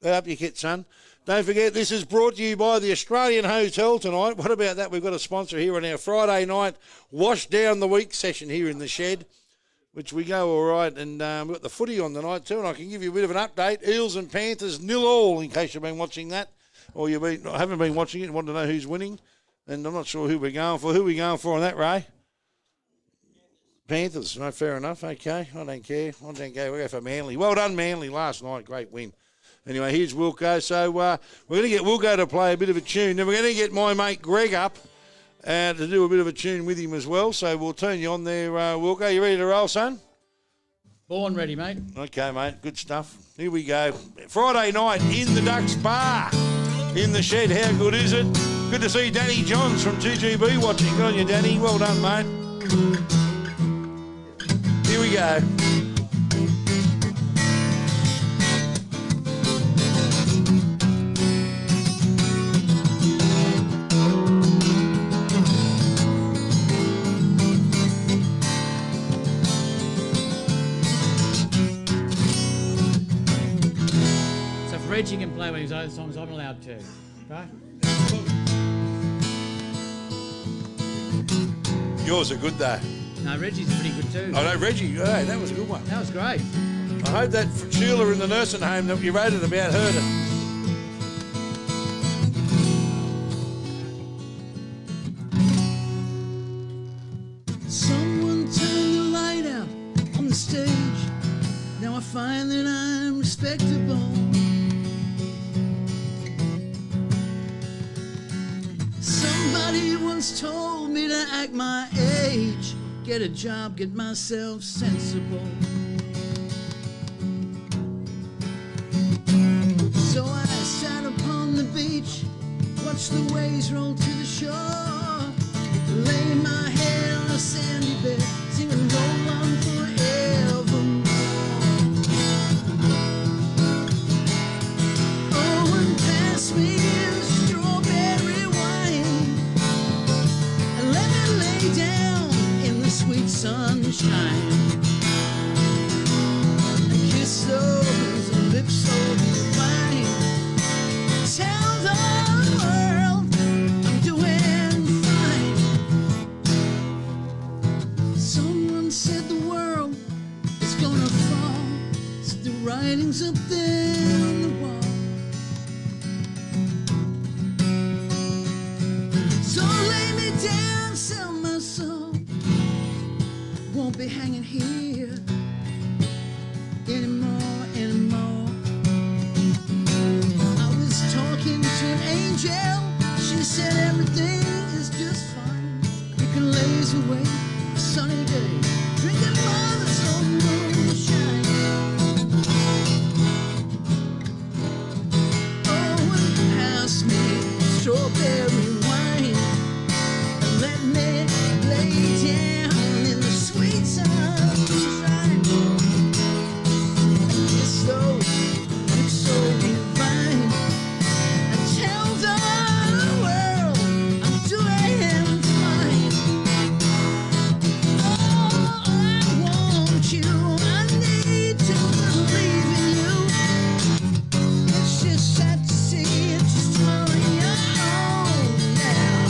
up your kit, son. Don't forget, this is brought to you by the Australian Hotel tonight. What about that? We've got a sponsor here on our Friday night wash down the week session here in the shed, which we go all right, and we've got the footy on tonight too, and I can give you a bit of an update. Eels and Panthers 0-0, in case you've been watching that, or haven't been watching it and want to know who's winning, and I'm not sure who we're going for. Who are we going for on that, Ray? Panthers. No, fair enough. Okay, I don't care. We'll go for Manly. Well done, Manly, last night. Great win. Anyway, here's Wilco. So we're going to get Wilco to play a bit of a tune. Then we're going to get my mate Greg up to do a bit of a tune with him as well. So we'll turn you on there, Wilco. You ready to roll, son? Born ready, mate. Okay, mate. Good stuff. Here we go. Friday night in the Ducks Bar in the shed. How good is it? Good to see Danny Johns from 2GB watching. Good on you, Danny. Well done, mate. Here we go. Reggie can play with his own songs, I'm allowed to. Right? Yours are good, though. No, Reggie's pretty good too. Oh, no, Reggie, hey, that was a good one. That was great. I hope that Sheila in the nursing home that you wrote it about heard it. Someone turned the light out on the stage. Now I find that I'm respectable. Somebody once told me to act my age, get a job, get myself sensible. So I sat upon the beach, watched the waves roll to the shore, lay my head on a sandy bed, singing roll on forevermore. Oh, and pass me the strawberry wine, and let me lay down in the sweet sunshine, and kiss those lips so divine. Tell the world I'm doing fine. Someone said the world is gonna fall, said the writing's up there on the wall. So lay me down, sell my soul, won't be hanging here anymore. I was talking to an angel, she said everything is just fine. You can laze away a sunny day drinking mother's own moonshine. Oh, and pass me strawberry wine and let me lay down in the sweet sunshine. And kiss those lips so divine and tell the world I'm doing fine. Oh, I want you, I need to believe in you. It's just sad to see it's just tomorrow you're home now.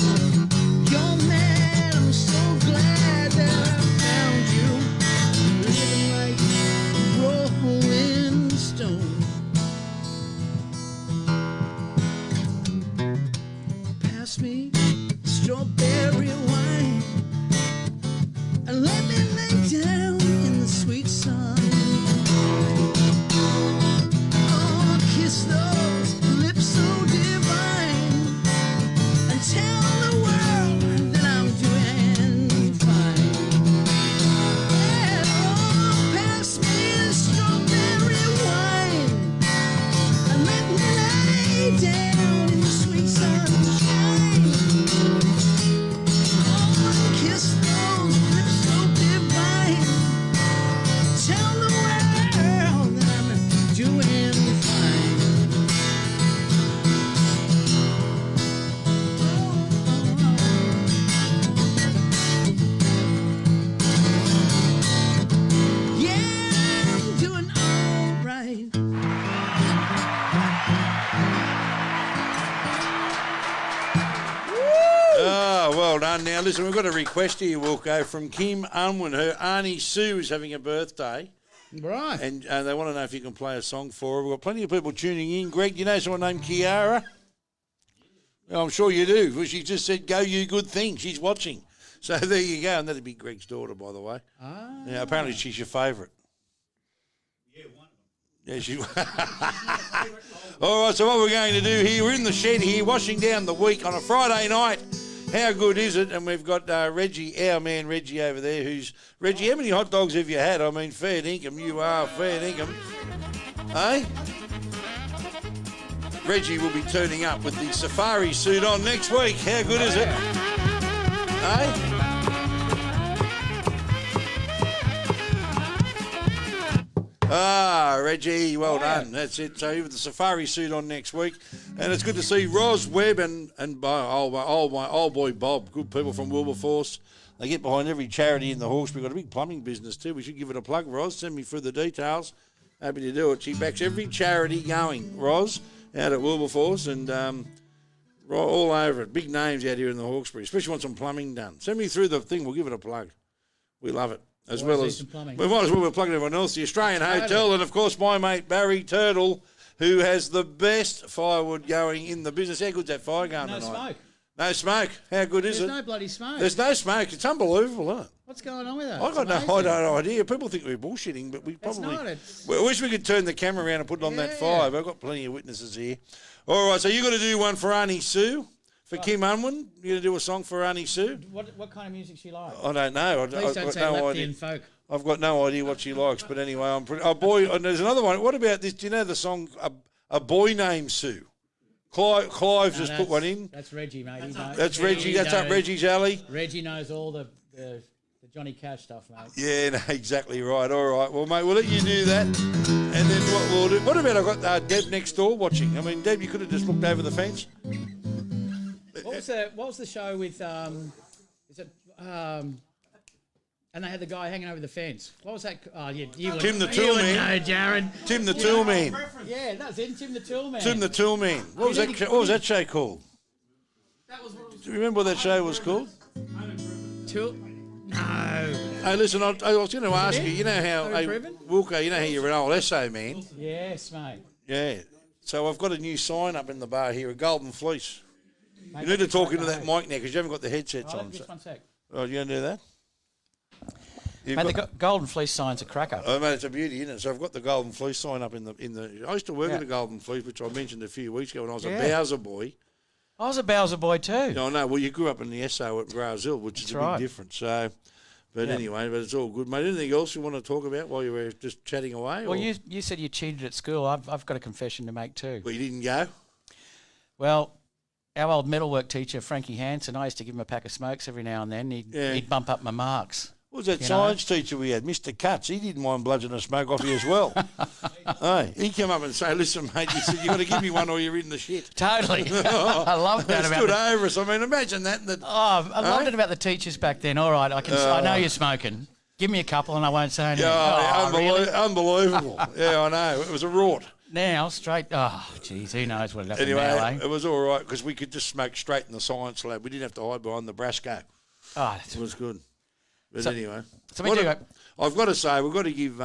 You're mad, I'm so glad that I found you. Living like a rolling stone. Pass me strawberry wine and let me lay down in the sweet sun. Oh, kiss those lips so divine and tell the world that I'm doing fine. Yeah, oh, pass me the strawberry wine and let me lay down in the sweet sunshine. Oh, and kiss those lips so divine. Tell the world that I'm doing fine. Yeah, I'm doing all right. Ah, well done. Now, listen, we've got a request here, Wilco, from Kim Unwin. Her Auntie Sue is having a birthday, Right. and they want to know if you can play a song for her. We've got plenty of people tuning in. Greg, you know someone named Kiara? Well, I'm sure you do. Well, she just said, go you good thing. She's watching. So there you go. And that'd be Greg's daughter, by the way. Ah. Yeah, apparently she's your favourite. Yeah, she. All right, so what we're going to do here, we're in the shed here, washing down the week on a Friday night. How good is it? And we've got Reggie, our man Reggie over there, who's... Reggie, how many hot dogs have you had? I mean, fair dinkum, you are fair dinkum. Eh? Reggie will be turning up with the safari suit on next week. How good is it? Eh? Ah, Reggie, well done. That's it. So with the safari suit on next week, and it's good to see Ros Webb and my old boy Bob, good people from Wilberforce. They get behind every charity in the Hawkesbury. Got a big plumbing business too. We should give it a plug, Ros. Send me through the details. Happy to do it. She backs every charity going, Ros, out at Wilberforce, and all over it. Big names out here in the Hawkesbury, especially want some plumbing done. Send me through the thing. We'll give it a plug. We love it. As well as we might as well be plugging everyone else. The Australian Hotel, and of course my mate Barry Turtle, who has the best firewood going in the business. How good's that fire going tonight? Smoke. No smoke. How good is There's it? no bloody smoke. There's no smoke. It's unbelievable, isn't it? What's going on with that? I got no idea. People think we're bullshitting, but we It's probably. not. It's... We wish we could turn the camera around and put it on that fire. But I've got plenty of witnesses here. All right, so you got to do one for Auntie Sue. For Kim Unwin, you going to do a song for Auntie Sue? What kind of music she likes? I don't know. Please don't say Latvian folk. I've got no idea what she likes, but anyway, I'm pretty. Oh boy, and there's another one. What about this? Do you know the song "A Boy Named Sue"? Clive just put one in. That's Reggie, mate. That's Reggie. That's up Reggie's alley. Reggie knows all the Johnny Cash stuff, mate. Yeah, no, exactly right. All right, well, mate, we'll let you do that, and then what we'll do. What about I've got Deb next door watching? I mean, Deb, you could have just looked over the fence. What was the show with and they had the guy hanging over the fence. What was that? Oh, yeah, Tim the Tool Man. No, Jared. Tim the Tool Man. Yeah, that's it. Tim the Tool Man. Tim the Tool Man. What was that show called? Do you remember what that show was called? Tool. No. Hey, listen, I was going to ask you. You know how, Wilco, you know how you're an old SO man. Yes, mate. Yeah. So I've got a new sign up in the bar here, a Golden Fleece. Mate, you need to talk into that mic now because you haven't got the headsets on. Just 1 sec. Oh, you going to do that? Mate, the Golden Fleece sign's a cracker. Oh, mate, it's a beauty, isn't it? So I've got the Golden Fleece sign up in the. I used to work at the Golden Fleece, which I mentioned a few weeks ago when I was a Bowser boy. I was a Bowser boy too. No, well, you grew up in the SO at Browse Hill, which is a big difference. So, But Yeah. anyway, but it's all good, mate. Anything else you want to talk about while you were just chatting away? Well, or? you said you cheated at school. I've got a confession to make too. Well, you didn't go? Well, our old metalwork teacher, Frankie Hansen, I used to give him a pack of smokes every now and then. He'd bump up my marks. What was that You science teacher we had, Mr. Cutts? He didn't mind bludgeoning a smoke off you as well. Hey, he came up and say, listen, mate, he said, you've got to give me one or you're in the shit. Totally. I love that about stood over us. I mean, imagine that. I loved it about the teachers back then. All right, I know you're smoking. Give me a couple and I won't say anything. Really? Unbelievable. Yeah, I know. It was a rort. Now, straight, geez, who knows what it happened Anyway, now, eh? it was all right because we could just smoke straight in the science lab. We didn't have to hide behind the Brasco. Oh, It was good. But So- anyway. so we do I've got to say, we've got to give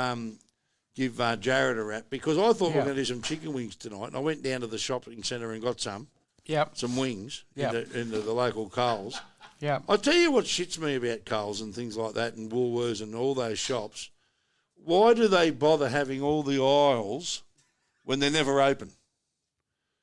Jared a rap because I thought we Yeah. were going to do some chicken wings tonight. And I went down to the shopping centre and got some Yep. wings Yep. into the local Coles. Yeah. I tell you what shits me about Coles and things like that and Woolworths and all those shops. Why do they bother having all the aisles when they're never open?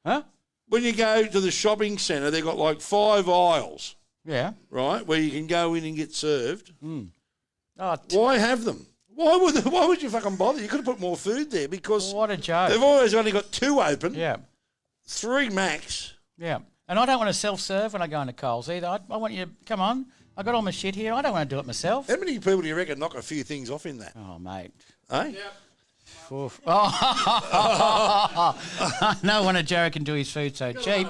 Huh? When you go to the shopping centre, they've got like 5 aisles, Yeah. right, where you can go in and get served. Oh, Why have them? Why would you fucking bother? You could have put more food there because what a joke. they've always only got 2 open, Yeah. 3 max. Yeah. And I don't want to self-serve when I go into Coles either. I want you to, come on, I got all my shit here. I don't want to do it myself. How many people do you reckon knock a few things off in that? Oh, mate. Eh? Oof. Oh, no wonder Jared can do his food so cheap.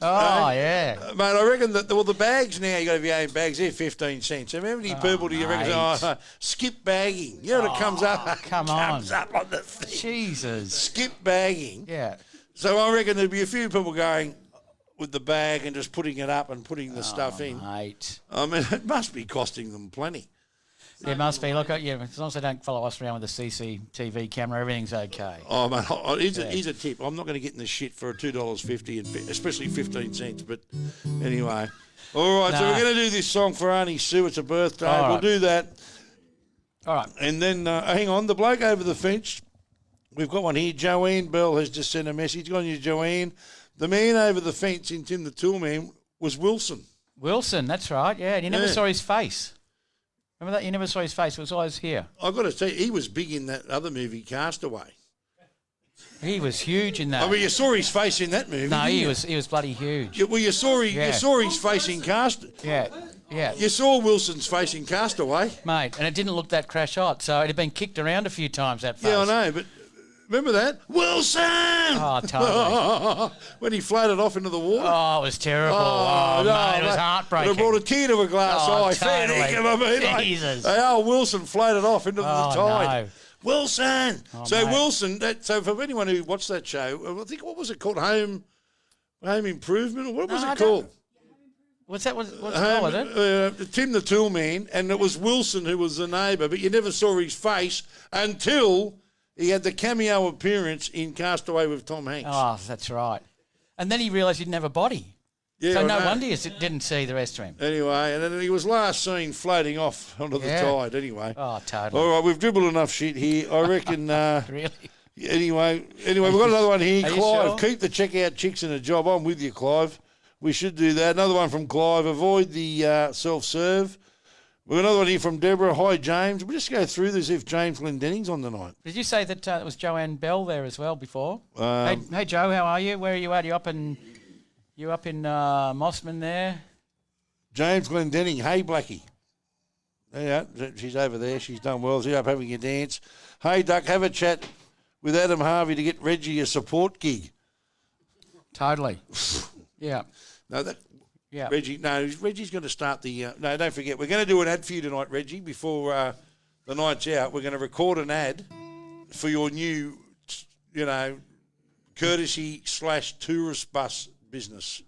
Oh, yeah. Mate, I reckon that the bags now, you got to have your own bags, they're 15 cents. How many people do you reckon mate. skip bagging? You know what it comes up? Comes up on the thing. Jesus. Skip bagging. Yeah. So I reckon there'd be a few people going with the bag and just putting it up and putting the stuff in. Mate. I mean, it must be costing them plenty. It must be. Look, as long as they don't follow us around with a CCTV camera, everything's okay. Oh, man, here's a tip. I'm not going to get in the shit for $2.50, and especially 15 cents. But anyway. All right, so Nah. we're going to do this song for Auntie Sue. It's a birthday. All We'll right. do that. All right. And then, hang on, the bloke over the fence, we've got one here. Joanne Bell has just sent a message. Go on you, Joanne. The man over the fence in Tim the Toolman was Wilson. Wilson, that's right. Yeah, and you never Yeah. saw his face. Remember that? You never saw his face. It was always here. I've got to say, he was big in that other movie, Castaway. He was huge in that. I mean, you saw his face in that movie. no, didn't he was bloody huge. you? Well, you saw his face in Yeah, yeah. You saw Wilson's face in Castaway. Mate, and it didn't look that crash hot, so it had been kicked around a few times, that face. Yeah, I know, but remember that? Wilson! Oh, totally. When he floated off into the water. Oh, it was terrible. Oh, mate, it was heartbreaking. It brought a tear to a glass Oh, eye. Fair totally. dinkum, I mean, like, Jesus. Wilson floated off into the Oh, tide. no. Wilson! Oh, so mate. Wilson, so for anyone who watched that show, I think, what was it called? Home Improvement? Or what was No, I it don't- called? What's it called, is it? Tim the Toolman, and it was Wilson who was the neighbour, but you never saw his face until he had the cameo appearance in Castaway with Tom Hanks. Oh, that's right. And then he realised he didn't have a body. Yeah, So I no know. wonder you didn't see the rest of him. Anyway, and then he was last seen floating off onto the Yeah. tide anyway. Oh, totally. All right, we've dribbled enough shit here. I reckon... Really? Anyway, we've got another one here. Are you Clive, sure? keep the checkout chicks in a job. I'm with you, Clive. We should do that. Another one from Clive. Avoid the self-serve. We've got another one here from Deborah. Hi, James. We'll just go through this if James Glendenning's on tonight. Did you say that it was Joanne Bell there as well before? Um, hey, Joe, how are you? Where are you at? You up in Mossman there? James Glendenning. Hey, Blackie. Yeah, she's over there. She's done well. She's up having a dance. Hey, Duck, have a chat with Adam Harvey to get Reggie a support gig. Totally. Yeah. No, Yeah. Reggie's going to start the... no, don't forget. We're going to do an ad for you tonight, Reggie, before the night's out. We're going to record an ad for your new, courtesy/tourist bus business.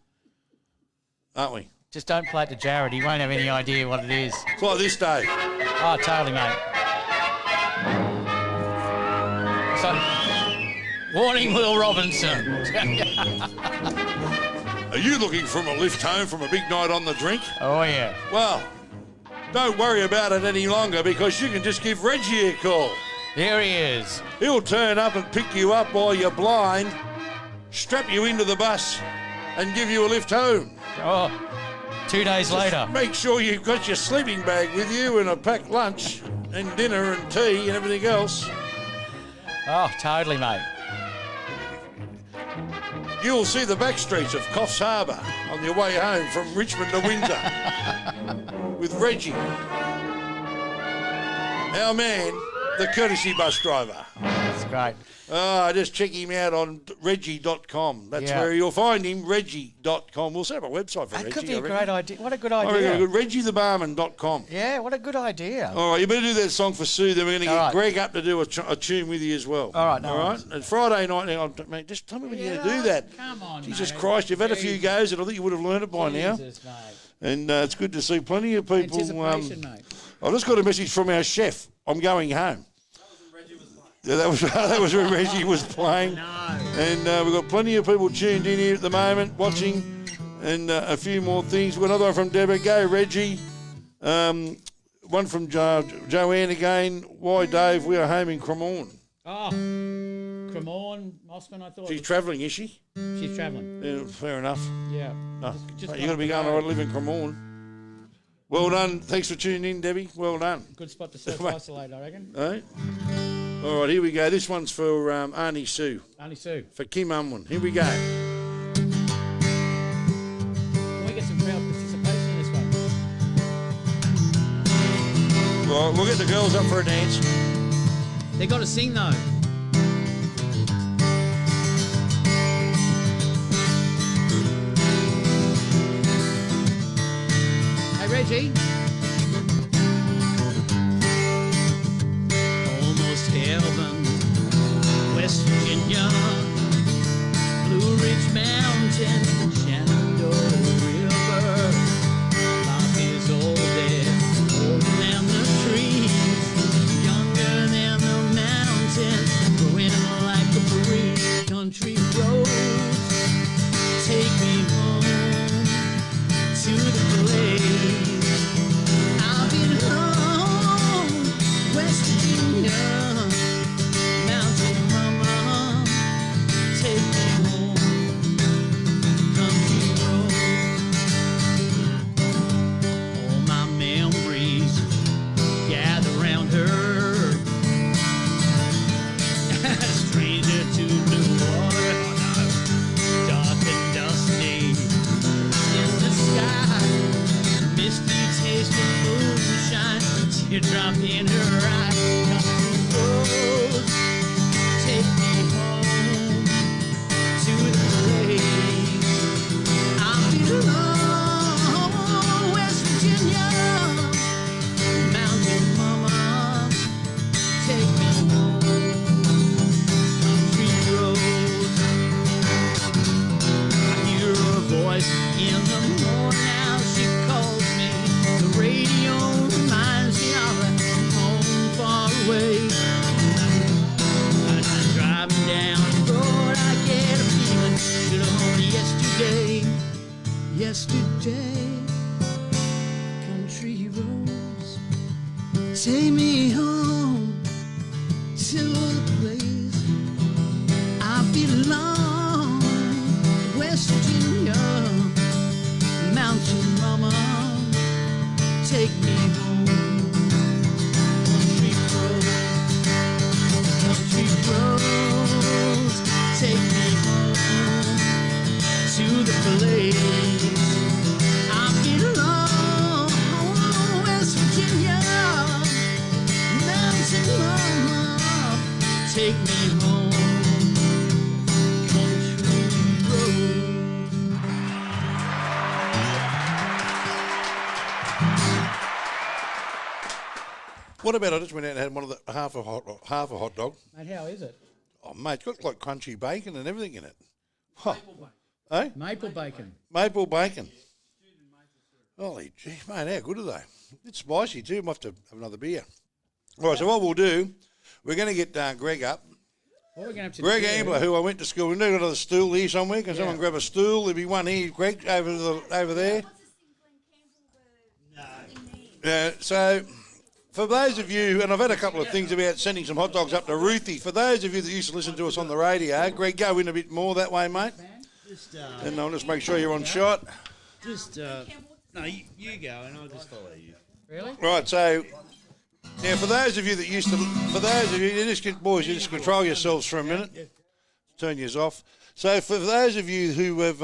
Aren't we? Just don't play it to Jared. He won't have any idea what it is. It's like this day. Oh, totally, mate. So, warning, Will Robinson. Are you looking for a lift home from a big night on the drink? Oh, yeah. Well, don't worry about it any longer because you can just give Reggie a call. Here he is. He'll turn up and pick you up while you're blind, strap you into the bus and give you a lift home. Oh, 2 days later. Make sure you've got your sleeping bag with you and a packed lunch and dinner and tea and everything else. Oh, totally, mate. You'll see the back streets of Coffs Harbour on your way home from Richmond to Windsor with Reggie, our man, the courtesy bus driver. That's great. Just check him out on reggie.com. That's Yeah. where you'll find him, reggie.com. We'll set up a website for That Reggie. could be a I reckon. great idea. What a good I idea. reckon reggiethebarman.com. Yeah, what a good idea. All right, you better do that song for Sue. Then we're going to All get right. Greg up to do a tune with you as well. All right, no all right. worries. And Friday night, now, mate, just tell me when you're going to do that. Come on, Jesus mate. Christ, you've had a few goes, and I think you would have learned it by now. Jesus, mate. And it's good to see plenty of people. Anticipation, mate. I've just got a message from our chef. I'm going home. Yeah, that was when Reggie was playing. No. And we've got plenty of people tuned in here at the moment, watching, and a few more things. We've got another one from Deborah. Go, Reggie. One from Joanne again. Why, Dave? We are home in Cremorne. Oh, Cremorne, Mossman, I thought. She's travelling, is she? She's travelling. Yeah, fair enough. Yeah. No, Just you're going to be going, I live in Cremorne. Well done. Thanks for tuning in, Debbie. Well done. Good spot to self-isolate, I reckon. Hey? All right, here we go. This one's for Auntie Sue. Auntie Sue. For Kim Unwin. Here we go. Can we get some crowd participation in this one? Right, we'll get the girls up for a dance. They got to sing though. Hey Reggie. Almost heaven, West Virginia, Blue Ridge Mountain, Shenandoah River. Life is old there, older than the trees, younger than the mountains, growing like a breeze. Country roads take me home to the place I belong, West Virginia, Mountain Mama, take me home, country roads. All my memories gather round her. Stranger to blue water, dark and dusty in the sky, misty taste of moonshine, teardrop in her eye. Country roads take me home to the place I belong, West Virginia, Mountain Mama, take me home, country roads. I hear her voice in the morning now, she calls me. The radio reminds me of a home far away. As I'm driving down the road, I get a feeling should have known yesterday. Yesterday, country roads take me home to the place I belong, West Virginia, Mountain Mama, take me home, country roads, take me home to the place I belong, West Virginia, Mountain Mama, take me home, country roads. What about I just went out and had one of the half a hot dog. Mate, how is it? Oh, mate, it's got like crunchy bacon and everything in it. Huh. Eh? Maple bacon. Maple bacon. Holy gee, mate, how good are they? It's spicy too. Might have to have another beer. All right, so what we'll do, we're going to get Greg up. What are we going to have to Greg do? Ambler, who I went to school with. We've got another stool here somewhere. Can someone grab a stool? There'll be one here, Greg, over there. So, for those of you, and I've had a couple of things about sending some hot dogs up to Ruthie. For those of you that used to listen to us on the radio, Greg, go in a bit more that way, mate. And I'll just make sure you're on shot. Just No, you go, and I'll just follow you. Really? Right, so now for those of you that used to, boys, you just control yourselves for a minute. Turn yours off. So for those of you who have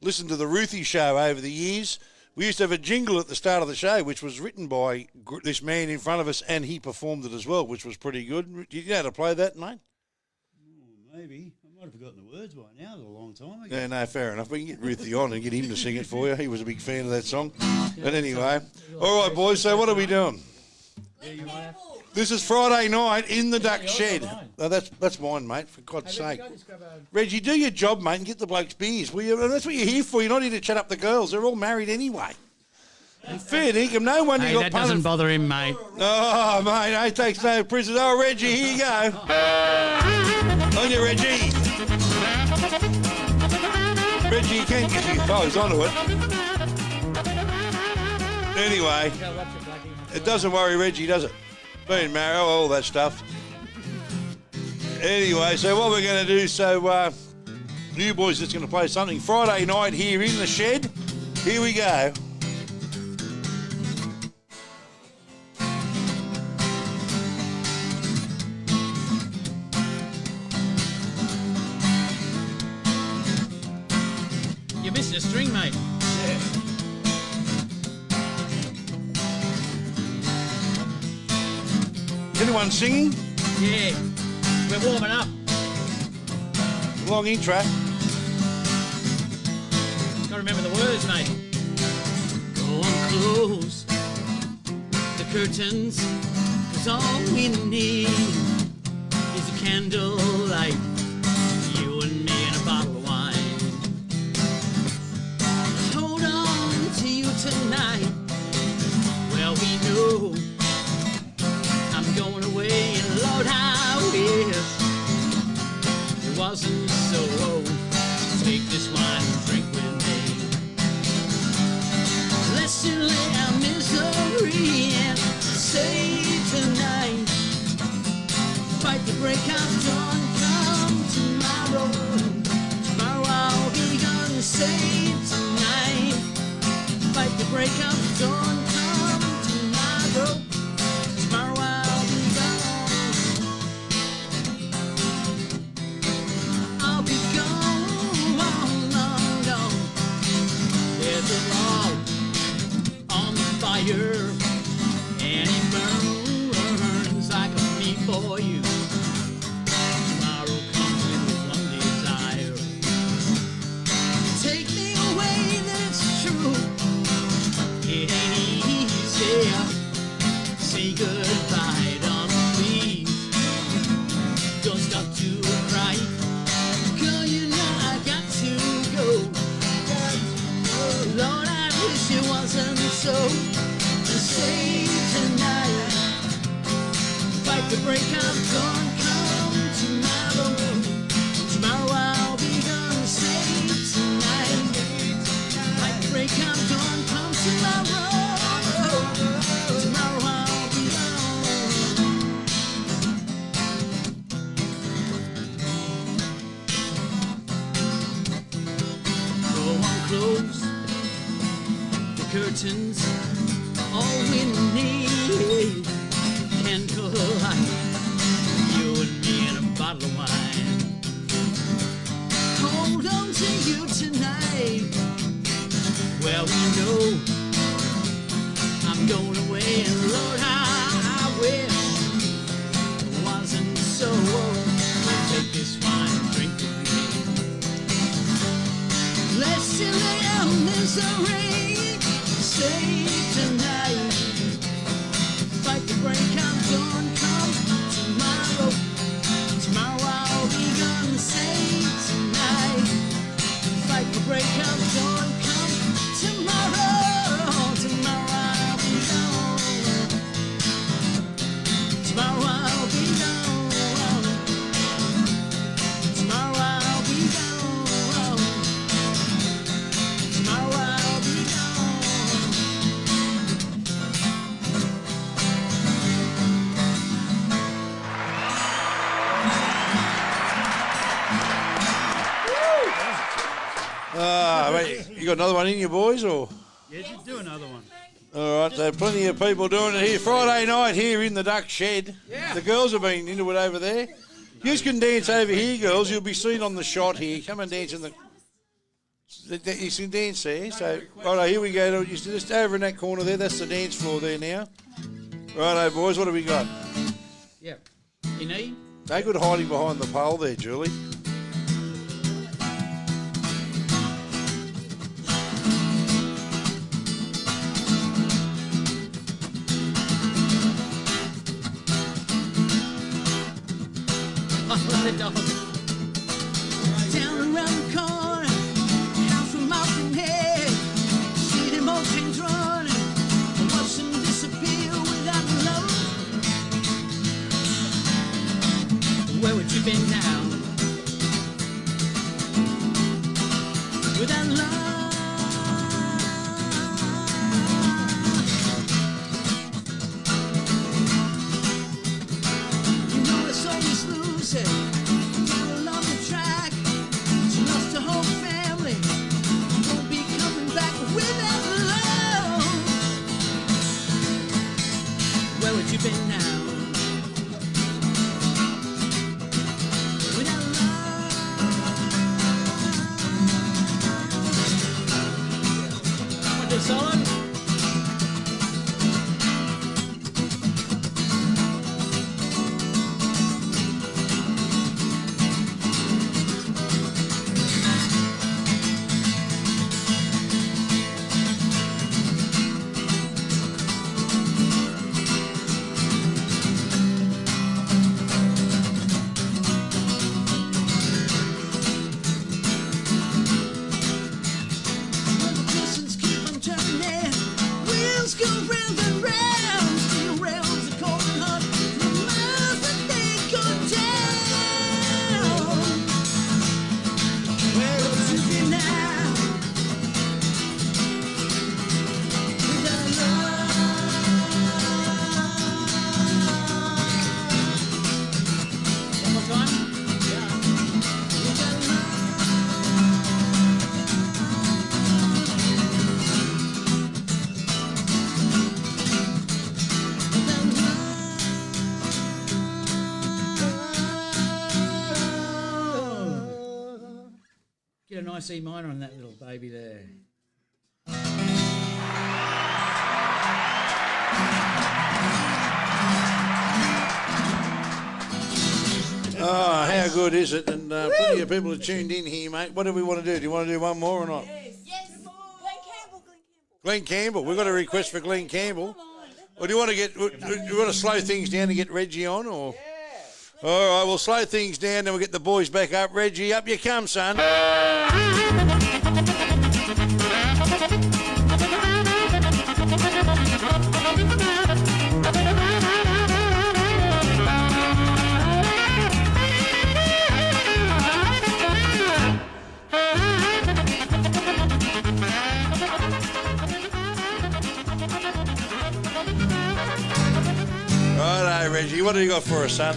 listened to the Ruthie show over the years, we used to have a jingle at the start of the show, which was written by this man in front of us, and he performed it as well, which was pretty good. You know how to play that, mate? Maybe. I might have forgotten the words by now. It was a long time ago. Yeah, no, fair enough. We can get Ruthie on and get him to sing it for you. He was a big fan of that song. But anyway, all right, boys, so what are we doing? This is Friday night in the duck shed. Oh, that's mine, mate, for God's sake. Reggie, do your job, mate, and get the blokes beers. That's what you're here for. You're not here to chat up the girls. They're all married anyway. And fair dinkum, no wonder you got that doesn't bother him, mate. Oh, mate, he takes no prisoners. Oh, Reggie, here you go. On you, Reggie. Reggie, you can't get your clothes onto it. Anyway, it doesn't worry Reggie, does it? Being married, all that stuff. Anyway, so what we're going to do, you boys just going to play something Friday night here in the shed. Here we go. You missed a string, mate. Anyone singing? Yeah. We're warming up. Long intro. Gotta remember the words, mate. Go on, close the curtains, 'cause all we need is a candlelight, you and me and a bottle of wine. Hold on to you tonight. Well, we know I'm going away, and Lord, I wish it wasn't so. Take this wine and drink with me. Let's delay our misery and say tonight, fight the break of dawn, come tomorrow. Tomorrow I'll be gone. Say tonight, fight the break of dawn, come tomorrow. Tomorrow I'll be gone. I'll be gone, long gone. There's a log on the fire, and it burns like a meat for you. Tomorrow comes with one desire. Take me away, that's true. It ain't easy. Say goodbye, darling, please. Don't stop to cry. Girl, you know I got to go. Lord, I wish it wasn't so. Say tonight, fight the break of dawn, come tomorrow. Tomorrow I'll be gone. Say tonight, fight the break of dawn, come tomorrow. Tomorrow I'll be gone. Go on, close the curtains. All we need, candlelight, you and me and a bottle of wine. Hold on to you tonight. Well, we know I'm going away, and Lord, I wish it wasn't so. We'll take this wine and drink with me. Let's delay our misery. Say tonight, fight the break of dawn, come tomorrow. Tomorrow I'll be gone. Say tonight, fight the break of dawn, come tomorrow. Tomorrow I'll be gone. Tomorrow I'll be gone. Tomorrow I'll be gone. Tomorrow I'll be gone. Mate, you got another one in you, boys, or? Yeah, just do another one. All right, so plenty of people doing it here. Friday night here in the Duck Shed. Yeah. The girls have been into it over there. You can dance over here, girls. You'll be seen on the shot here. Come and dance in the... You can dance there. So, righto, here we go. Just over in that corner there. That's the dance floor there now. Righto, boys, what have we got? Yeah. In E? No good hiding behind the pole there, Julie. The dog. Down around the corner, house from Mountain Head. See them old trains running, watch them disappear without love. Where would you be now? Without love. You know it's always losing. Along the track, she lost her whole family. Won't be coming back without love. Where would you be now? Without love. Want to solid? Get a nice E minor on that little baby there. Oh, how good is it? And plenty of people are tuned in here, mate. What do we want to do? Do you want to do one more or not? Yes, Glenn Campbell. Glenn Campbell. We've got a request for Glenn Campbell. Or do you want to do you want to slow things down and get Reggie on, or? Yeah. All right, we'll slow things down, then we'll get the boys back up. Reggie, up you come, son. Righto, Reggie, what do you got for us, son?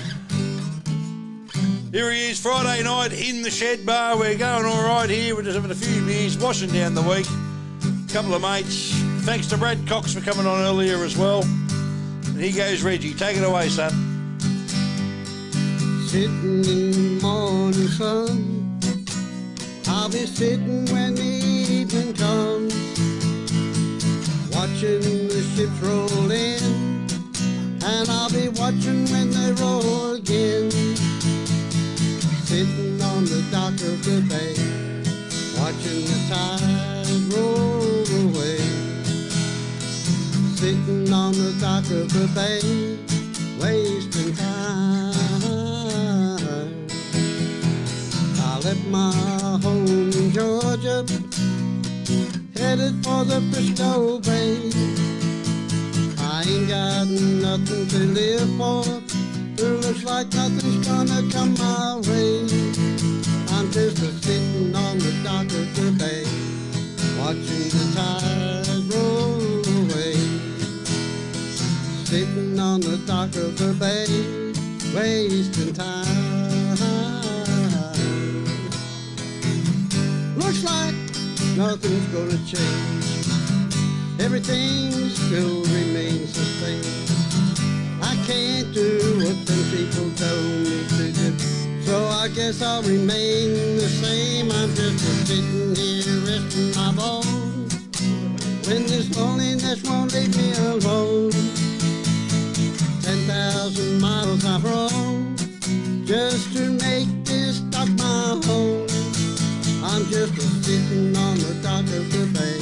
Here he is, Friday night in the Shed Bar. We're going all right here. We're just having a few beers, washing down the week. Couple of mates. Thanks to Brad Cox for coming on earlier as well. And here goes Reggie. Take it away, son. Sitting in the morning sun, I'll be sitting when the evening comes, watching the ships roll in, and I'll be watching when they roll again. Sitting on the dock of the bay, watching the tide roll away. Sitting on the dock of the bay, wasting time. I left my home in Georgia, headed for the Frisco Bay. I ain't got nothing to live for. It looks like nothing's gonna come my way. I'm just sitting on the dock of the bay, watching the tide roll away. Sitting on the dock of the bay, wasting time. Looks like nothing's gonna change. Everything still remains the same. I can't do what them people told me to do, so I guess I'll remain the same. I'm just a sitting here resting my bones when this loneliness won't leave me alone. 10,000 miles I've roamed just to make this dock my home. I'm just a sitting on the dock of the bay,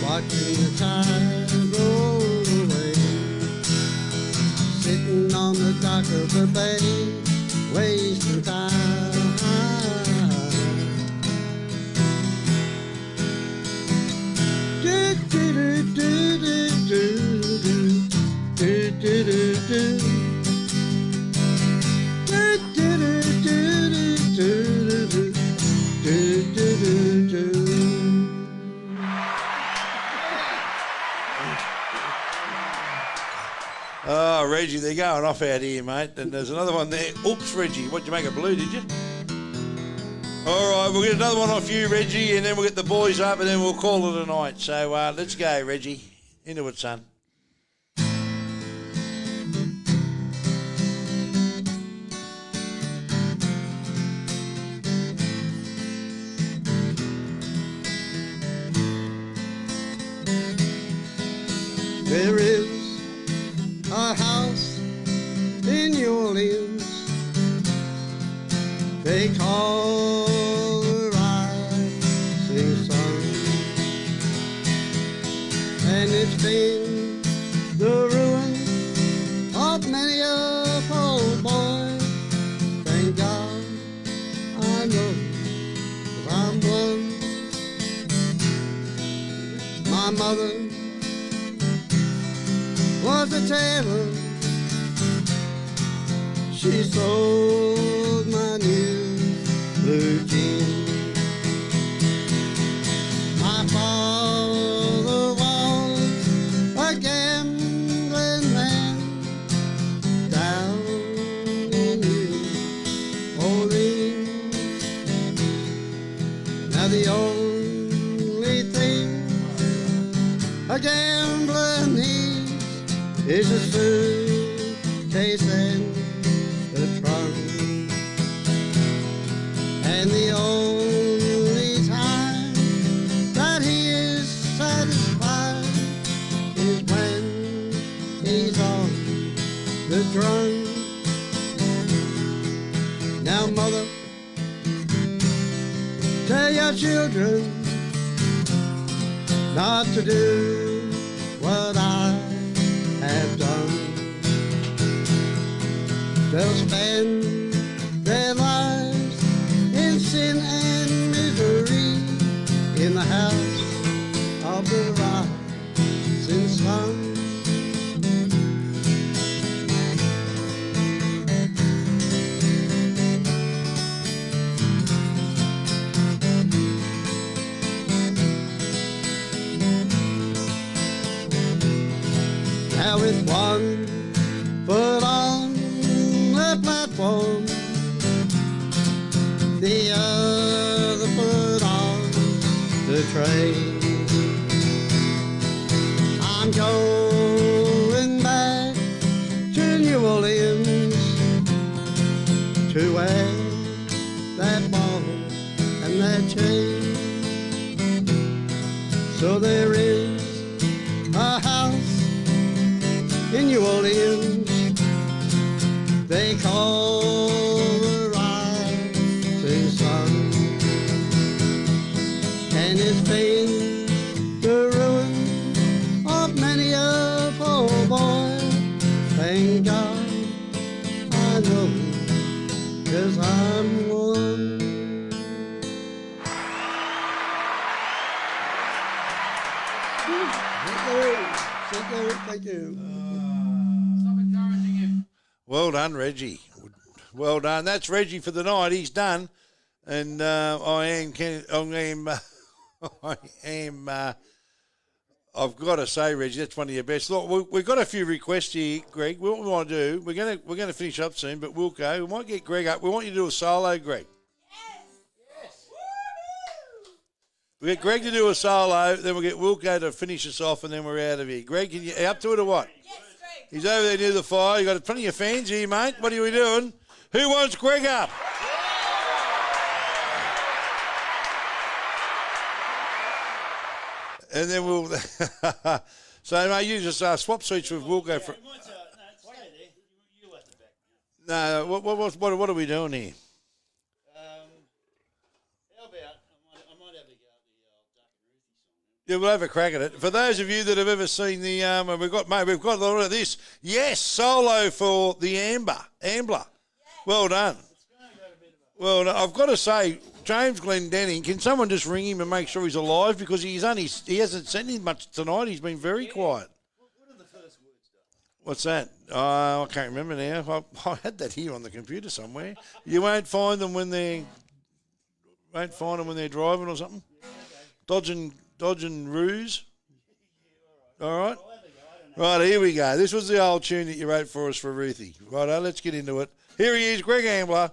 watching the tide roll away. Sitting on the dock of the bay, wasting time. Do do do do do do do do do do. Do do do do do do do do do do. Oh, Reggie, they're going off out here, mate. And there's another one there. Oops, Reggie. What'd you make it blue, did you? All right, we'll get another one off you, Reggie, and then we'll get the boys up, and then we'll call it a night. So let's go, Reggie. Into it, son. There is a house in New Orleans they call the rising sun, and it's been the ruin of many a old boy. Thank God I know 'cause I'm one. My mother was a tailor. She sold my new blue jeans. My father was a gambling man down in New Orleans. Now the only thing a gambler needs is a suitcase and a trunk. And the only time that he is satisfied is when he's on the drunk. Now, mother, tell your children not to do what I have done. They'll spend their lives in sin and misery in the house of the rising sun. Now with one foot on the platform, the other foot on the train, I'm going back to New Orleans to wear that ball and that chain. So there is a house in New Orleans they call the rising sun, and it's been the ruin of many a poor boy. Thank God I know, 'cause I'm one. Thank you. Well done, Reggie. Well done. That's Reggie for the night. He's done. And I've got to say, Reggie, that's one of your best. Look, we've got a few requests here, Greg. What we want to do, we're going to finish up soon, but we'll go. We might get Greg up. We want you to do a solo, Greg. We'll get Greg to do a solo, then we'll get Wilco to finish us off, and then we're out of here. Greg, are you up to it or what? Yes, Greg. He's over there near the fire. You got plenty of fans here, mate. What are we doing? Who wants Greg up? And then we'll... So, mate, you just swap seats with Wilco. For... No, what are we doing here? Yeah, we'll have a crack at it. For those of you that have ever seen the, we've got a lot of this. Yes, solo for the Ambler. Well done. Well, no, I've got to say, James Glendenning, can someone just ring him and make sure he's alive, because he hasn't sent in much tonight. He's been very quiet. What are the first words, Doug? What's that? I can't remember now. I had that here on the computer somewhere. You won't find them when they're driving or something. Dodging ruse. All right. Right, here we go. This was the old tune that you wrote for us for Ruthie. Righto, let's get into it. Here he is, Greg Ambler.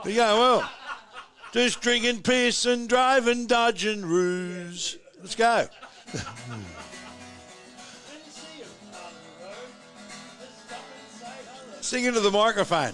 Yeah, well, just drinking piss and driving, dodging ruse. Let's go. Sing into the microphone.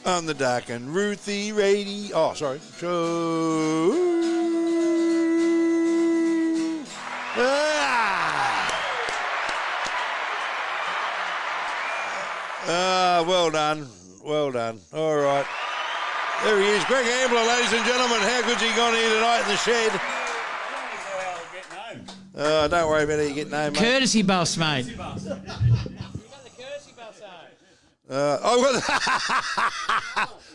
On the dock and Ruthie Rady. Oh, sorry. Well done. Well done. All right. There he is. Greg Ambler, ladies and gentlemen. How good's he gone here tonight in the shed? Don't worry about how you get home, mate. Courtesy bus, mate. I've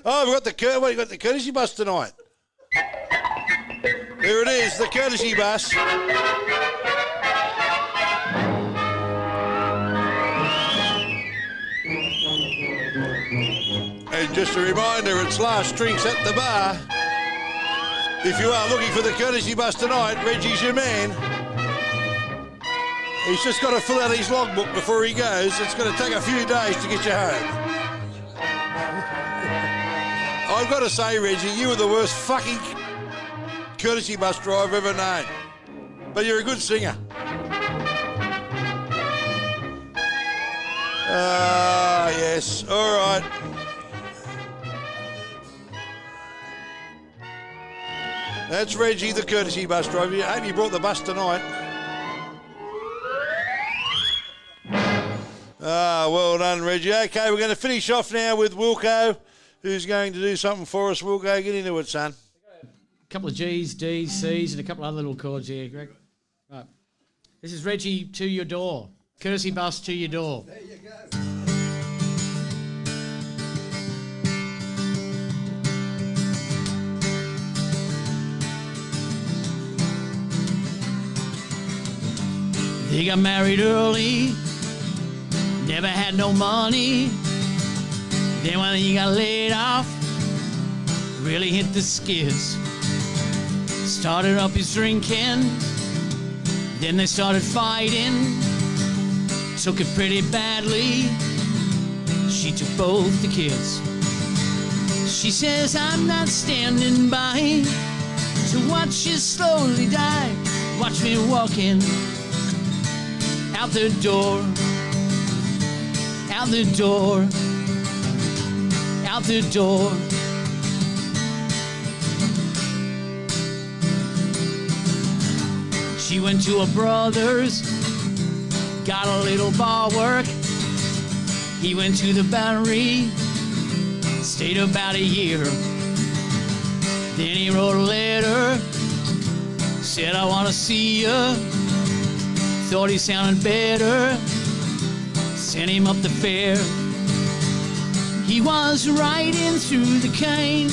got the courtesy bus tonight. There it is, the courtesy bus. And just a reminder, it's last drinks at the bar. If you are looking for the courtesy bus tonight, Reggie's your man. He's just got to fill out his logbook before he goes. It's going to take a few days to get you home. I've got to say, Reggie, you were the worst fucking courtesy bus driver I've ever known. But you're a good singer. Yes. All right. That's Reggie, the courtesy bus driver. I hope you brought the bus tonight. Well done, Reggie. Okay, we're going to finish off now with Wilco, who's going to do something for us. Wilco, get into it, son. A couple of G's, D's, C's, and a couple of other little chords here, Greg. Right. This is Reggie, To Your Door. Courtesy bus to your door. There you go. They got married early, never had no money. Then when he got laid off, really hit the skids. Started up his drinking, then they started fighting. Took it pretty badly, she took both the kids. She says, I'm not standing by to watch you slowly die. Watch me walking out the door, out the door, out the door. went to a brother's, got a little bar work. He went to the Battery, stayed about a year. Then he wrote a letter, said, I want to see ya. Thought he sounded better, sent him up the fair. He was riding through the cane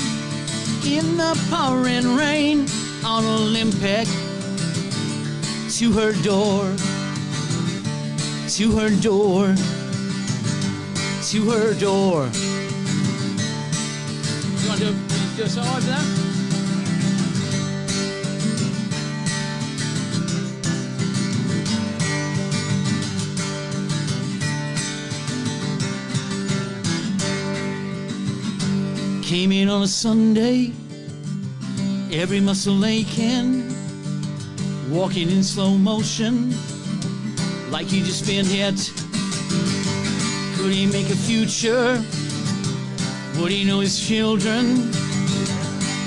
in the pouring rain on Olympic to her door, to her door, to her door. You want to do a solo over that? Came in on a Sunday, every muscle aching, walking in slow motion, like he just been hit. Could he make a future? Would he know his children?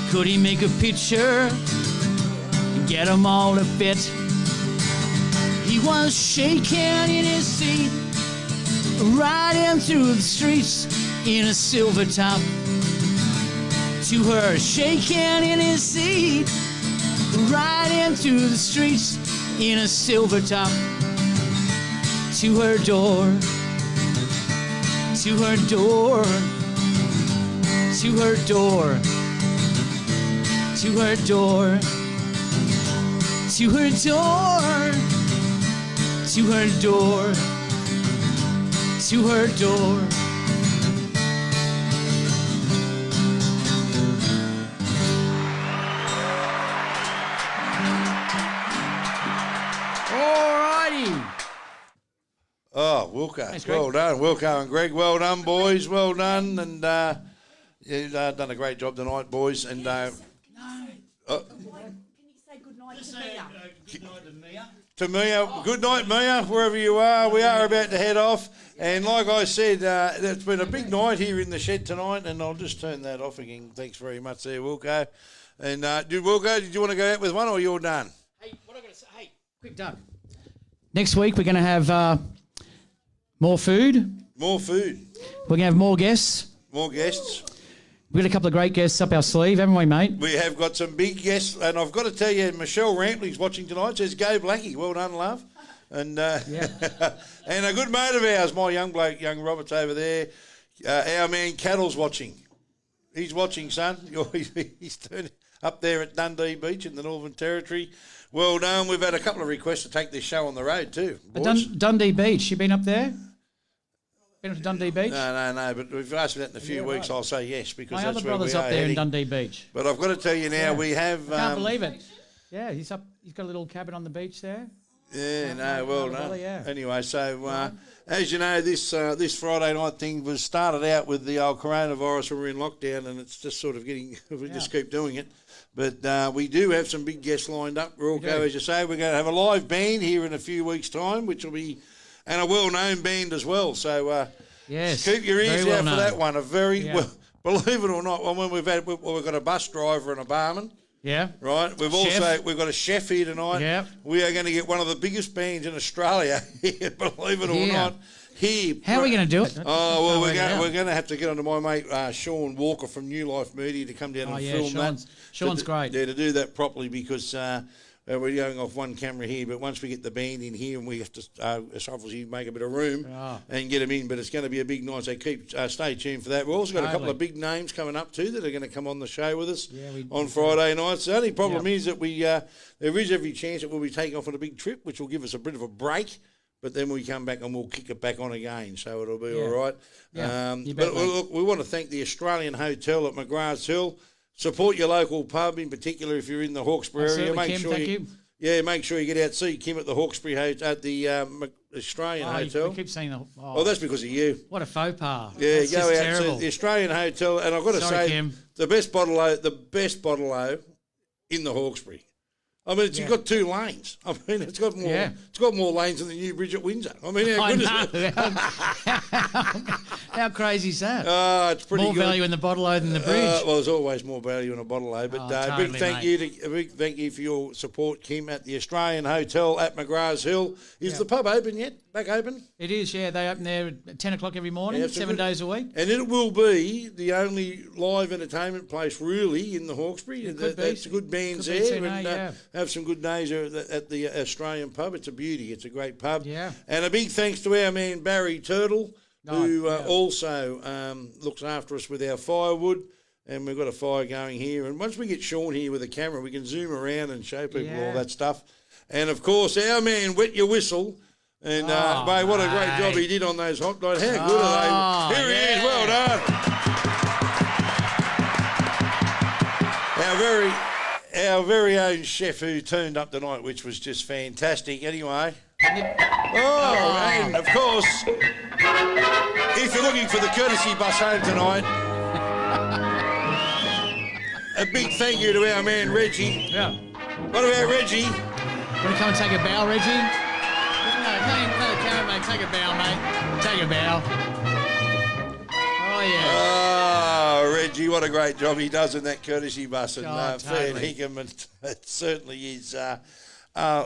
Could he make a picture and get them all to fit? He was shaking in his seat, riding through the streets in a silver top. To her, shaking in his seat, riding through the streets in a silver top. To her door, to her door, to her door, to her door, to her door, to her door, to her door. Oh, Wilco. Well done. Wilco and Greg, well done, boys. Well done. And you've done a great job tonight, boys. And Can you say good night to Mia? Good night to Mia. To Mia, good night, Mia, wherever you are. We are about to head off. And like I said, it's been a big night here in the shed tonight. And I'll just turn that off again. Thanks very much there, Wilco. And Wilco, did you want to go out with one or you're done? Hey, what I got to say? Hey, quick, Doug. Next week we're going to have more food. More food. We're going to have more guests. More guests. We've got a couple of great guests up our sleeve, haven't we, mate? We have got some big guests. And I've got to tell you, Michelle Rampling's watching tonight. Says, go Blackie. Well done, love. And and a good mate of ours, my young bloke, young Robert's over there. Our man Cattle's watching. He's watching, son. He's turning up there at Dundee Beach in the Northern Territory. Well done. We've had a couple of requests to take this show on the road too. Dundee Beach, you been up there? Been to Dundee Beach? No. But if you ask me that in a few weeks, right. I'll say yes because my that's other where brother's we up are there heading. in Dundee Beach. But I've got to tell you now, we have. I can't believe it. Yeah, he's up. He's got a little cabin on the beach there. Yeah, no, well done. Brother, yeah. Anyway, so as you know, this Friday night thing was started out with the old coronavirus. We're in lockdown, and it's just sort of getting. We just keep doing it. But we do have some big guests lined up. Rorco, as you say, we're going to have a live band here in a few weeks' time, which will be, and a well-known band as well. So yes, keep your ears out for that one. A very, well, believe it or not, I mean, we've got a bus driver and a barman. Yeah. Right. We've got a chef here tonight. Yeah. We are going to get one of the biggest bands in Australia here, believe it or not. Here. How are we going to do it? Oh well, we're going to have to get onto my mate Sean Walker from New Life Media to come down and film that. Sean's great. Yeah, to do that properly because we're going off one camera here, but once we get the band in here and we have to obviously make a bit of room and get them in, but it's going to be a big night, so stay tuned for that. We've also got a couple of big names coming up too that are going to come on the show with us on Friday nights. The only problem is that there is every chance that we'll be taking off on a big trip, which will give us a bit of a break. But then we come back and we'll kick it back on again, so it'll be all right. Yeah. But look, we want to thank the Australian Hotel at McGrath's Hill. Support your local pub, in particular if you're in the Hawkesbury area. Make sure you get out, see Kim at the Hawkesbury at the Australian Hotel. You keep saying that. Oh, that's because of you. What a faux pas. Yeah, that's go out terrible. to the Australian Hotel, and I've got to say, Kim. the best bottle-o in the Hawkesbury. I mean, it's got 2 lanes. I mean, it's got more lanes than the new bridge at Windsor. I mean, how good is it? How crazy is that? It's pretty more good. value in the bottle-o than the bridge. Well, there's always more value in a bottle-o. But Totally, a big thank you for your support, Kim, at the Australian Hotel at McGrath's Hill. Is the pub open yet? Back open? It is, yeah. They open there at 10 o'clock every morning, 7 days a week. And it will be the only live entertainment place really in the Hawkesbury. That's good bands there. And have some good days at the Australian pub. It's a beauty. It's a great pub. Yeah. And a big thanks to our man Barry Turtle, who also looks after us with our firewood. And we've got a fire going here. And once we get Sean here with a camera, we can zoom around and show people all that stuff. And, of course, our man, Wet Your Whistle. And, mate, what a great job he did on those hot dogs. How good are they? Here he is. Well done. Our very own chef who turned up tonight, which was just fantastic. Anyway. And, of course, if you're looking for the courtesy bus home tonight, a big thank you to our man, Reggie. Yeah. What about Reggie? Want to come and take a bow, Reggie? No, camera, mate. Take a bow, mate. Take a bow. Oh, yeah. Oh, Reggie, what a great job he does in that courtesy bus. And fair dinkum, and it certainly is a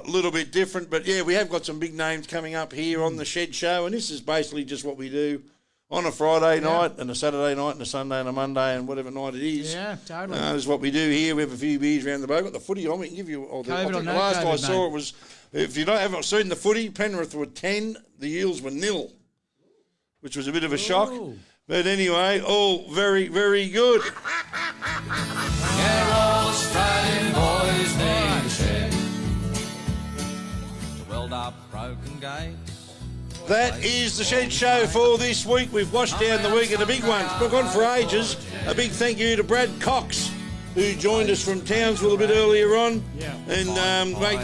little bit different. But, yeah, we have got some big names coming up here on the Shed Show, and this is basically just what we do on a Friday night and a Saturday night and a Sunday and a Monday and whatever night it is. Yeah, totally. This is what we do here. We have a few beers around the boat. Got the footy on. We can give you all the... I think the last I saw it was... If you haven't seen the footy, Penrith were 10, the Eels were 0, which was a bit of a shock. But anyway, all very, very good. Yeah, all Australian boys need a shed to weld up broken gates. That is the Shed Show for this week. We've washed down the week of the big ones. We've gone for ages. A big thank you to Brad Cox, who joined us from Townsville a bit earlier on. Yeah. And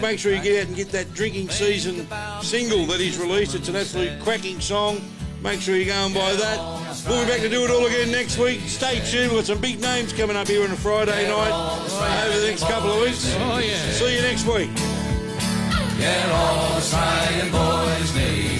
make sure you get out and get that Drinking Season single that he's released. It's an absolute cracking song. Make sure you go and buy that. We'll be back to do it all again next week. Stay tuned. We've got some big names coming up here on a Friday night over the next couple of weeks. Oh, yeah. See you next week. Yeah, all Australian boys need